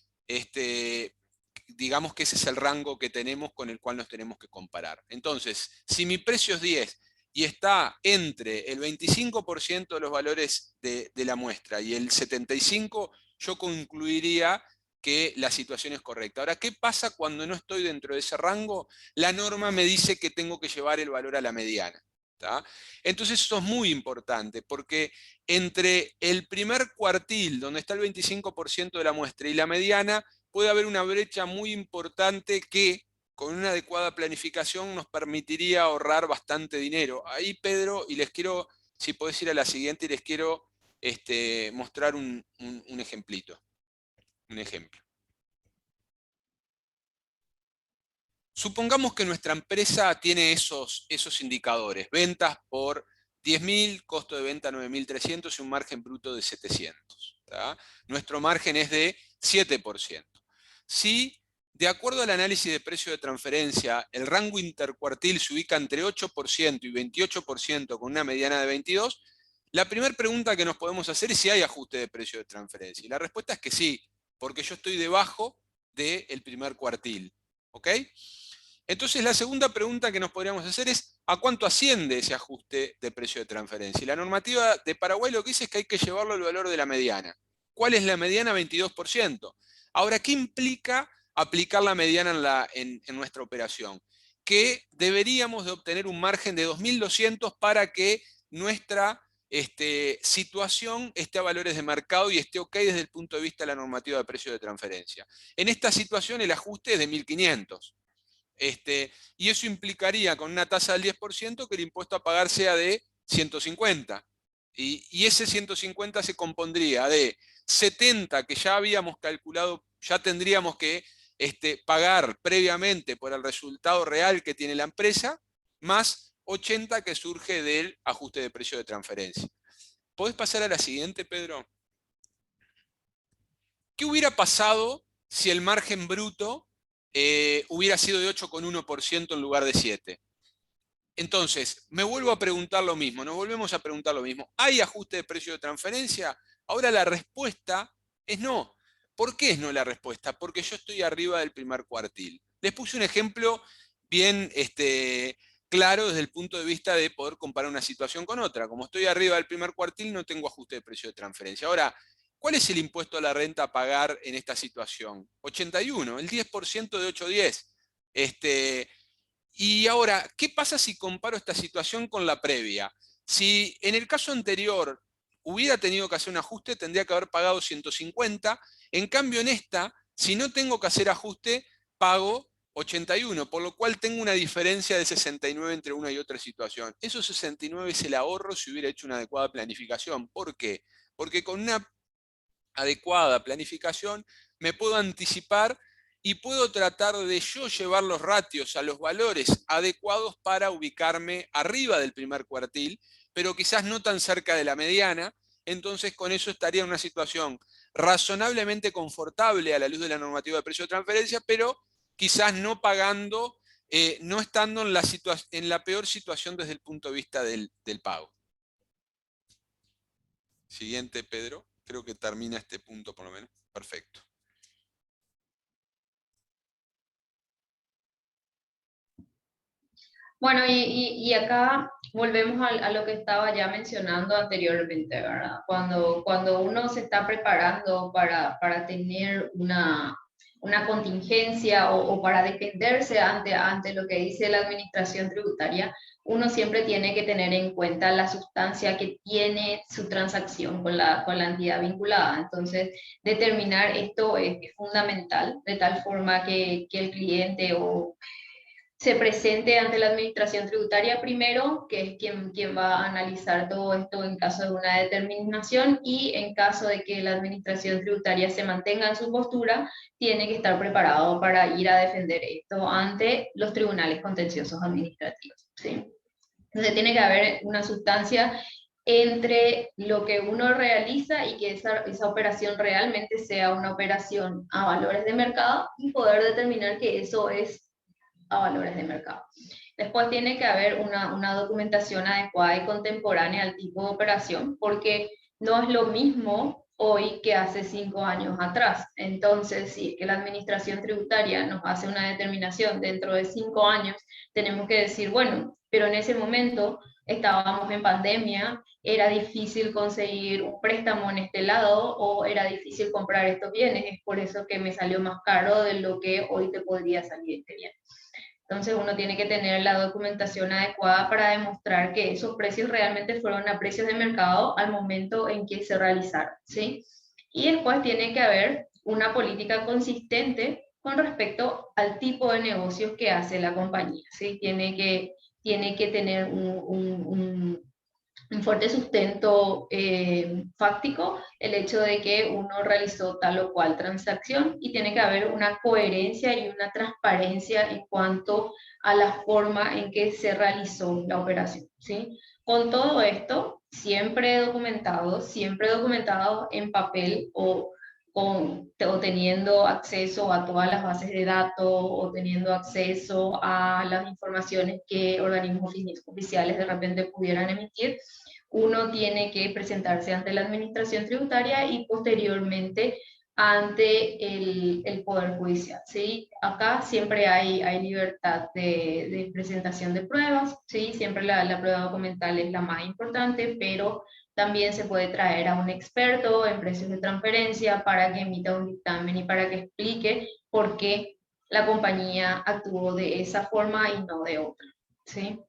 digamos que ese es el rango que tenemos con el cual nos tenemos que comparar. Entonces, si mi precio es 10 y está entre el 25% de los valores de la muestra y el 75%, yo concluiría que la situación es correcta. Ahora, ¿qué pasa cuando no estoy dentro de ese rango? La norma me dice que tengo que llevar el valor a la mediana. ¿tá? Entonces eso es muy importante, porque entre el primer cuartil, donde está el 25% de la muestra, y la mediana, puede haber una brecha muy importante que con una adecuada planificación nos permitiría ahorrar bastante dinero. Ahí, Pedro, y les quiero, si podés ir a la siguiente, y les quiero mostrar un ejemplito. Un ejemplo. Supongamos que nuestra empresa tiene esos indicadores. Ventas por 10.000, costo de venta 9.300 y un margen bruto de 700. ¿tá? Nuestro margen es de 7%. Si de acuerdo al análisis de precio de transferencia, el rango intercuartil se ubica entre 8% y 28% con una mediana de 22%, la primera pregunta que nos podemos hacer es si hay ajuste de precio de transferencia. Y la respuesta es que sí, porque yo estoy debajo del primer cuartil. ¿Ok? Entonces la segunda pregunta que nos podríamos hacer es ¿a cuánto asciende ese ajuste de precio de transferencia? Y la normativa de Paraguay lo que dice es que hay que llevarlo al valor de la mediana. ¿Cuál es la mediana? 22%. Ahora, ¿qué implica aplicar la mediana en nuestra operación? Que deberíamos de obtener un margen de 2.200 para que nuestra situación esté a valores de mercado y esté ok desde el punto de vista de la normativa de precio de transferencia. En esta situación el ajuste es de 1.500. Y eso implicaría con una tasa del 10% que el impuesto a pagar sea de 150. Y ese 150 se compondría de 70 que ya habíamos calculado, ya tendríamos que pagar previamente por el resultado real que tiene la empresa, más 80 que surge del ajuste de precio de transferencia. ¿Podés pasar a la siguiente, Pedro? ¿Qué hubiera pasado si el margen bruto hubiera sido de 8,1% en lugar de 7%? Entonces, me vuelvo a preguntar lo mismo, nos volvemos a preguntar lo mismo. ¿Hay ajuste de precio de transferencia? Ahora la respuesta es no. ¿Por qué es no la respuesta? Porque yo estoy arriba del primer cuartil. Les puse un ejemplo bien claro desde el punto de vista de poder comparar una situación con otra. Como estoy arriba del primer cuartil, no tengo ajuste de precio de transferencia. Ahora, ¿cuál es el impuesto a la renta a pagar en esta situación? 81, el 10% de 8,10. Y ahora, ¿qué pasa si comparo esta situación con la previa? Si en el caso anterior hubiera tenido que hacer un ajuste, tendría que haber pagado 150. En cambio, en esta, si no tengo que hacer ajuste, pago 81, por lo cual tengo una diferencia de 69 entre una y otra situación. Esos 69 es el ahorro si hubiera hecho una adecuada planificación. ¿Por qué? Porque con una adecuada planificación me puedo anticipar y puedo tratar de yo llevar los ratios a los valores adecuados para ubicarme arriba del primer cuartil, pero quizás no tan cerca de la mediana. Entonces con eso estaría en una situación razonablemente confortable a la luz de la normativa de precio de transferencia, pero quizás no pagando, no estando en la peor situación desde el punto de vista del pago. Siguiente, Pedro. Creo que termina este punto por lo menos. Perfecto. Bueno, y acá volvemos a lo que estaba ya mencionando anteriormente, ¿verdad? Cuando uno se está preparando para tener una contingencia o para defenderse ante lo que dice la administración tributaria, uno siempre tiene que tener en cuenta la sustancia que tiene su transacción con la entidad vinculada. Entonces, determinar esto es fundamental, de tal forma que el cliente se presente ante la administración tributaria primero, que es quien va a analizar todo esto en caso de una determinación, y en caso de que la administración tributaria se mantenga en su postura, tiene que estar preparado para ir a defender esto ante los tribunales contenciosos administrativos, ¿sí? Entonces tiene que haber una sustancia entre lo que uno realiza y que esa operación realmente sea una operación a valores de mercado y poder determinar que eso es a valores de mercado. Después tiene que haber una documentación adecuada y contemporánea al tipo de operación, porque no es lo mismo hoy que hace 5 años atrás. Entonces, si es que la administración tributaria nos hace una determinación dentro de 5 años, tenemos que decir, bueno, pero en ese momento estábamos en pandemia, era difícil conseguir un préstamo en este lado o era difícil comprar estos bienes, es por eso que me salió más caro de lo que hoy te podría salir este bien. Entonces uno tiene que tener la documentación adecuada para demostrar que esos precios realmente fueron a precios de mercado al momento en que se realizaron, ¿sí? Y después tiene que haber una política consistente con respecto al tipo de negocios que hace la compañía, ¿sí? Tiene que tener un fuerte sustento fáctico el hecho de que uno realizó tal o cual transacción, y tiene que haber una coherencia y una transparencia en cuanto a la forma en que se realizó la operación, ¿sí? Con todo esto, siempre documentado en papel o o teniendo acceso a todas las bases de datos o teniendo acceso a las informaciones que organismos oficiales de repente pudieran emitir, uno tiene que presentarse ante la administración tributaria y posteriormente ante el Poder Judicial, ¿sí? Acá siempre hay libertad de presentación de pruebas, ¿sí? Siempre la prueba documental es la más importante, pero también se puede traer a un experto en precios de transferencia para que emita un dictamen y para que explique por qué la compañía actuó de esa forma y no de otra, ¿sí?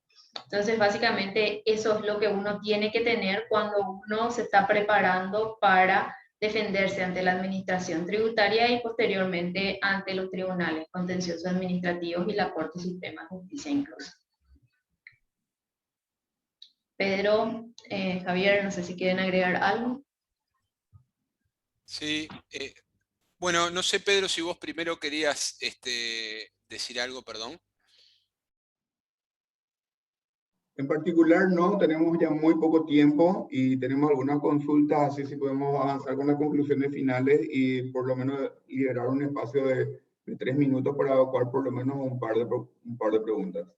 Entonces, básicamente, eso es lo que uno tiene que tener cuando uno se está preparando para defenderse ante la administración tributaria y posteriormente ante los tribunales contenciosos administrativos y la Corte Suprema de Justicia incluso. Pedro, Javier, no sé si quieren agregar algo. Sí, bueno, no sé, Pedro, si vos primero querías decir algo, perdón. En particular, no, tenemos ya muy poco tiempo y tenemos algunas consultas, así si podemos avanzar con las conclusiones finales y por lo menos liberar un espacio de 3 minutos para evacuar por lo menos un par de preguntas.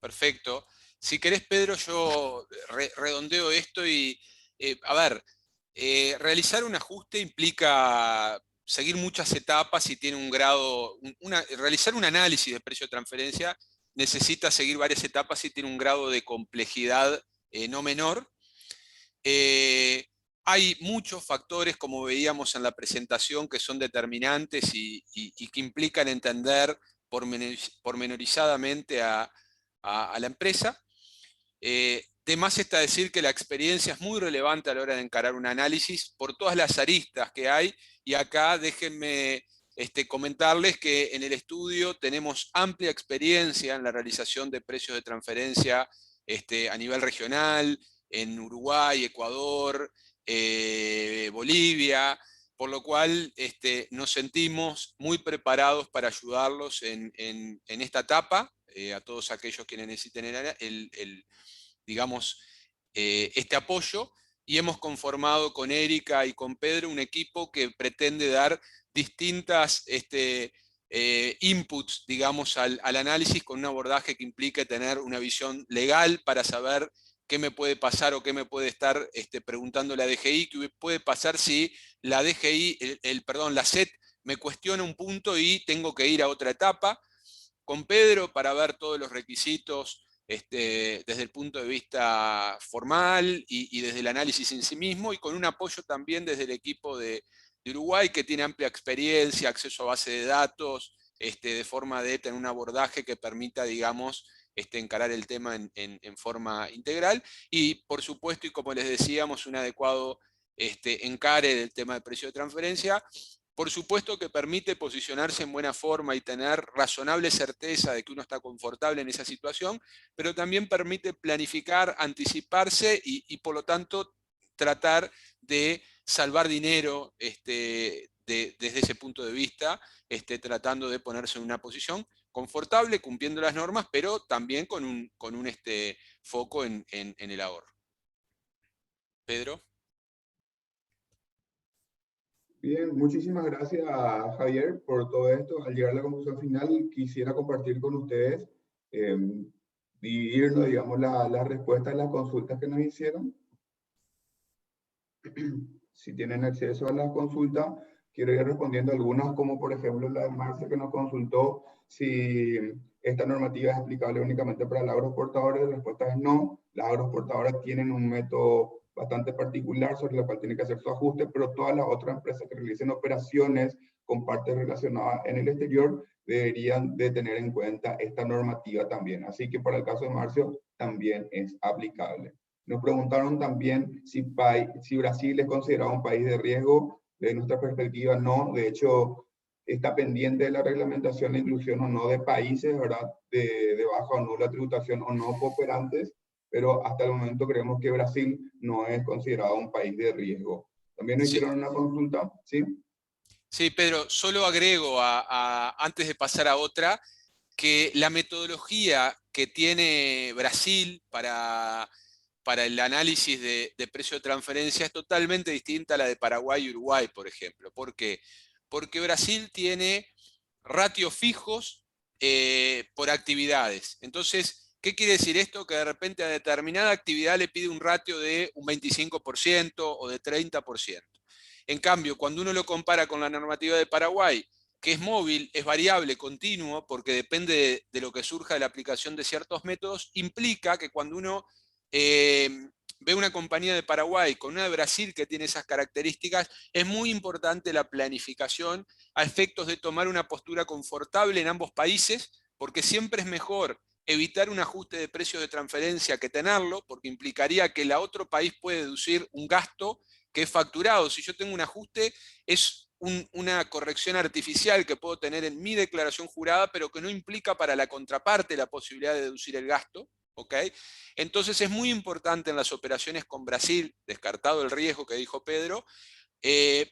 Perfecto. Si querés, Pedro, yo redondeo esto y, a ver, realizar un ajuste implica seguir muchas etapas y tiene un grado, realizar un análisis de precio de transferencia necesita seguir varias etapas y tiene un grado de complejidad no menor. Hay muchos factores, como veíamos en la presentación, que son determinantes y que implican entender pormenorizadamente a la empresa. De más está decir que la experiencia es muy relevante a la hora de encarar un análisis por todas las aristas que hay, y acá déjenme comentarles que en el estudio tenemos amplia experiencia en la realización de precios de transferencia a nivel regional, en Uruguay, Ecuador, Bolivia, por lo cual nos sentimos muy preparados para ayudarlos en esta etapa, a todos aquellos que necesiten digamos, este apoyo, y hemos conformado con Erika y con Pedro un equipo que pretende dar distintas inputs, digamos, al análisis, con un abordaje que implique tener una visión legal para saber qué me puede pasar o qué me puede estar preguntando la DGI, qué puede pasar si la DGI, la SET me cuestiona un punto y tengo que ir a otra etapa. Con Pedro para ver todos los requisitos desde el punto de vista formal y desde el análisis en sí mismo, y con un apoyo también desde el equipo de Uruguay, que tiene amplia experiencia, acceso a base de datos, de forma de tener un abordaje que permita, digamos, encarar el tema en forma integral, y por supuesto, y como les decíamos, un adecuado encare del tema de precio de transferencia. Por supuesto que permite posicionarse en buena forma y tener razonable certeza de que uno está confortable en esa situación, pero también permite planificar, anticiparse y por lo tanto tratar de salvar dinero desde ese punto de vista, tratando de ponerse en una posición confortable, cumpliendo las normas, pero también con un foco en el ahorro. Pedro. Bien, muchísimas gracias Javier por todo esto. Al llegar a la conclusión final, quisiera compartir con ustedes, dividirnos, digamos, las respuestas a las consultas que nos hicieron. Si tienen acceso a las consultas, quiero ir respondiendo algunas, como por ejemplo la de Marcia, que nos consultó si esta normativa es aplicable únicamente para las agroexportadoras. La respuesta es no. Las agroexportadoras tienen un método bastante particular sobre la cual tiene que hacer su ajuste, pero todas las otras empresas que realicen operaciones con partes relacionadas en el exterior deberían de tener en cuenta esta normativa también. Así que para el caso de Marcio también es aplicable. Nos preguntaron también si Brasil es considerado un país de riesgo. De nuestra perspectiva, no. De hecho, está pendiente de la reglamentación de inclusión o no de países, ¿verdad?, de baja o nula tributación o no cooperantes, pero hasta el momento creemos que Brasil no es considerado un país de riesgo. También nos hicieron una consulta, ¿sí? Sí, Pedro, solo agrego antes de pasar a otra, que la metodología que tiene Brasil para para el análisis de precio de transferencia es totalmente distinta a la de Paraguay y Uruguay, por ejemplo. ¿Por qué? Porque Brasil tiene ratios fijos por actividades. Entonces, ¿qué quiere decir esto? Que de repente a determinada actividad le pide un ratio de un 25% o de 30%. En cambio, cuando uno lo compara con la normativa de Paraguay, que es móvil, es variable, continuo, porque depende de lo que surja de la aplicación de ciertos métodos, implica que cuando uno ve una compañía de Paraguay con una de Brasil que tiene esas características, es muy importante la planificación a efectos de tomar una postura confortable en ambos países, porque siempre es mejor evitar un ajuste de precios de transferencia que tenerlo, porque implicaría que el otro país puede deducir un gasto que es facturado. Si yo tengo un ajuste, es una corrección artificial que puedo tener en mi declaración jurada, pero que no implica para la contraparte la posibilidad de deducir el gasto. ¿Okay? Entonces es muy importante en las operaciones con Brasil, descartado el riesgo que dijo Pedro,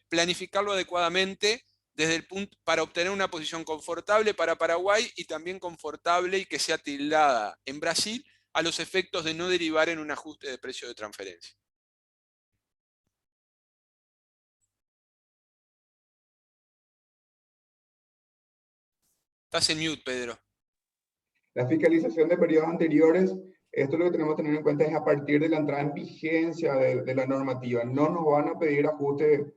planificarlo adecuadamente desde el punto, para obtener una posición confortable para Paraguay y también confortable y que sea tildada en Brasil a los efectos de no derivar en un ajuste de precio de transferencia. Estás en mute, Pedro. La fiscalización de periodos anteriores, esto lo que tenemos que tener en cuenta es a partir de la entrada en vigencia de la normativa. No nos van a pedir ajuste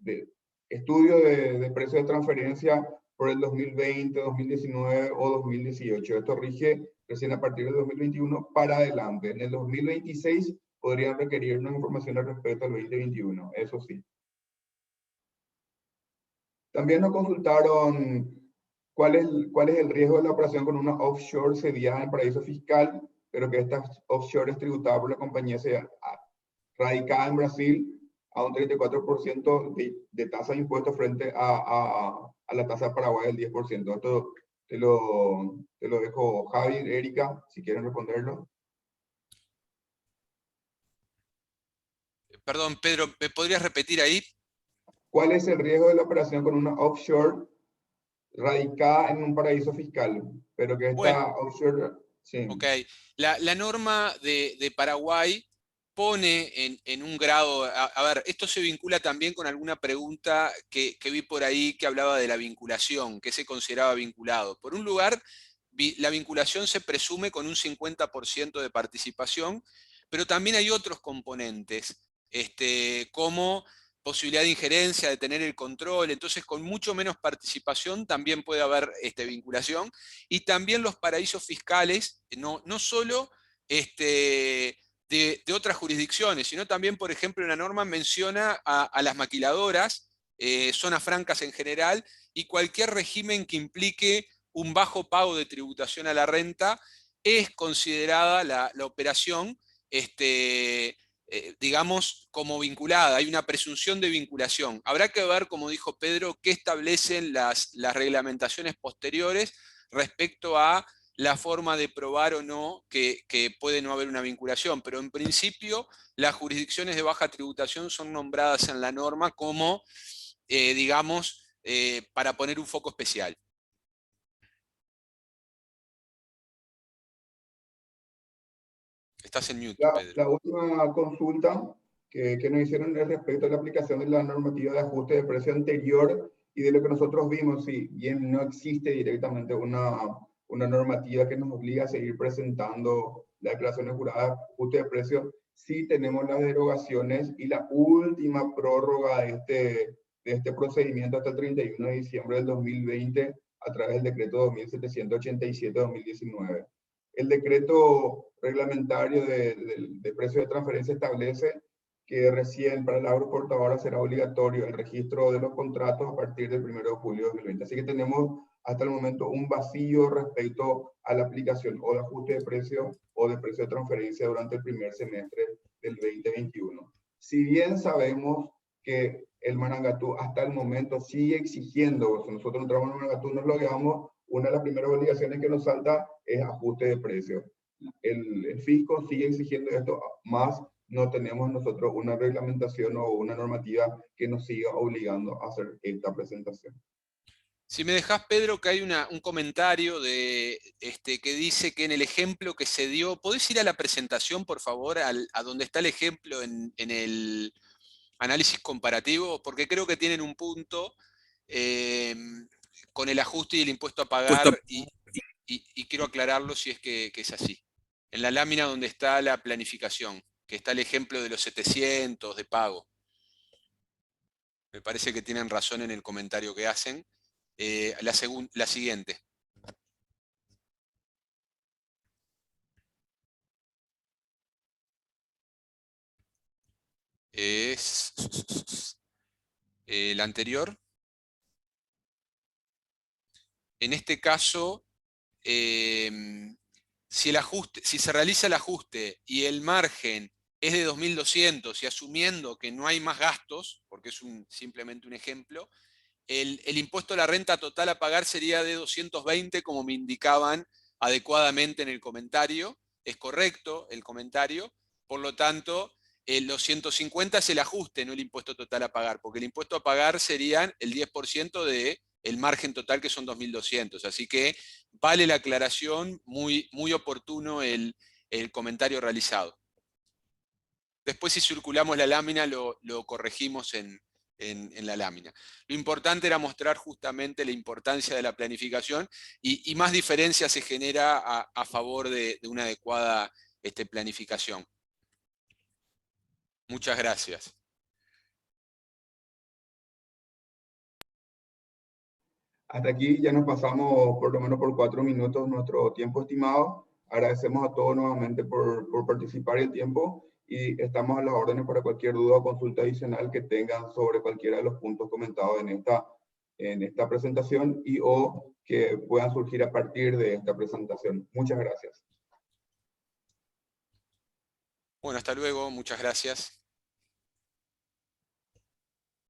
de estudio de precio de transferencia por el 2020, 2019 o 2018. Esto rige recién a partir del 2021 para adelante. En el 2026 podrían requerirnos información al respecto al 2021, eso sí. También nos consultaron cuál es el riesgo de la operación con una offshore sediada en paraíso fiscal, pero que esta offshore es tributada por la compañía radicada en Brasil a un 34% de tasa de impuestos frente a la tasa de Paraguay del 10%. Esto te lo dejo Javi, Erika, si quieren responderlo. Perdón, Pedro, ¿me podrías repetir ahí? ¿Cuál es el riesgo de la operación con una offshore radicada en un paraíso fiscal? Pero que esta offshore... Sí. Ok, la norma de Paraguay pone en un grado, a ver, esto se vincula también con alguna pregunta que vi por ahí que hablaba de la vinculación, que se consideraba vinculado. Por un lugar, la vinculación se presume con un 50% de participación, pero también hay otros componentes, como posibilidad de injerencia, de tener el control, entonces con mucho menos participación también puede haber vinculación, y también los paraísos fiscales, no solo de otras jurisdicciones, sino también, por ejemplo, la norma menciona a las maquiladoras, zonas francas en general, y cualquier régimen que implique un bajo pago de tributación a la renta es considerada la operación, digamos, como vinculada. Hay una presunción de vinculación. Habrá que ver, como dijo Pedro, qué establecen las reglamentaciones posteriores respecto a la forma de probar o no que puede no haber una vinculación, pero en principio las jurisdicciones de baja tributación son nombradas en la norma como, digamos, para poner un foco especial. Estás en mute, Pedro. La última consulta que nos hicieron es respecto a la aplicación de la normativa de ajuste de precio anterior y de lo que nosotros vimos, si bien no existe directamente una normativa que nos obliga a seguir presentando las declaraciones juradas de ajuste de precio, sí tenemos las derogaciones y la última prórroga de este procedimiento hasta el 31 de diciembre del 2020 a través del decreto 2787-2019. El decreto reglamentario de precio de transferencia establece que recién para la agroexportadora será obligatorio el registro de los contratos a partir del 1 de julio de 2020. Así que tenemos hasta el momento un vacío respecto a la aplicación o de ajuste de precio o de precio de transferencia durante el primer semestre del 2021. Si bien sabemos que el Marangatú hasta el momento sigue exigiendo, si nosotros entramos en el Marangatú nos lo llevamos, una de las primeras obligaciones que nos salta es ajuste de precio. El fisco sigue exigiendo esto, más no tenemos nosotros una reglamentación o una normativa que nos siga obligando a hacer esta presentación. Si me dejás, Pedro, que hay un comentario que dice que en el ejemplo que se dio, ¿podés ir a la presentación, por favor, a donde está el ejemplo en el análisis comparativo? Porque creo que tienen un punto con el ajuste y el impuesto a pagar, y quiero aclararlo si es que es así. En la lámina donde está la planificación, que está el ejemplo de los 700 de pago. Me parece que tienen razón en el comentario que hacen. La siguiente. Es la anterior. En este caso, si se realiza el ajuste y el margen es de 2.200 y asumiendo que no hay más gastos, porque es simplemente un ejemplo, el impuesto a la renta total a pagar sería de 220, como me indicaban adecuadamente en el comentario. Es correcto el comentario, por lo tanto, los 150 es el ajuste, no el impuesto total a pagar, porque el impuesto a pagar serían el 10% del margen total, que son 2.200. Así que vale la aclaración, muy, muy oportuno el comentario realizado. Después, si circulamos la lámina, lo corregimos en la lámina. Lo importante era mostrar justamente la importancia de la planificación, y más diferencia se genera a favor de una adecuada planificación. Muchas gracias. Hasta aquí ya nos pasamos por lo menos por 4 minutos nuestro tiempo estimado. Agradecemos a todos nuevamente por participar el tiempo, y estamos a las órdenes para cualquier duda o consulta adicional que tengan sobre cualquiera de los puntos comentados en esta presentación o que puedan surgir a partir de esta presentación. Muchas gracias. Bueno, hasta luego. Muchas gracias.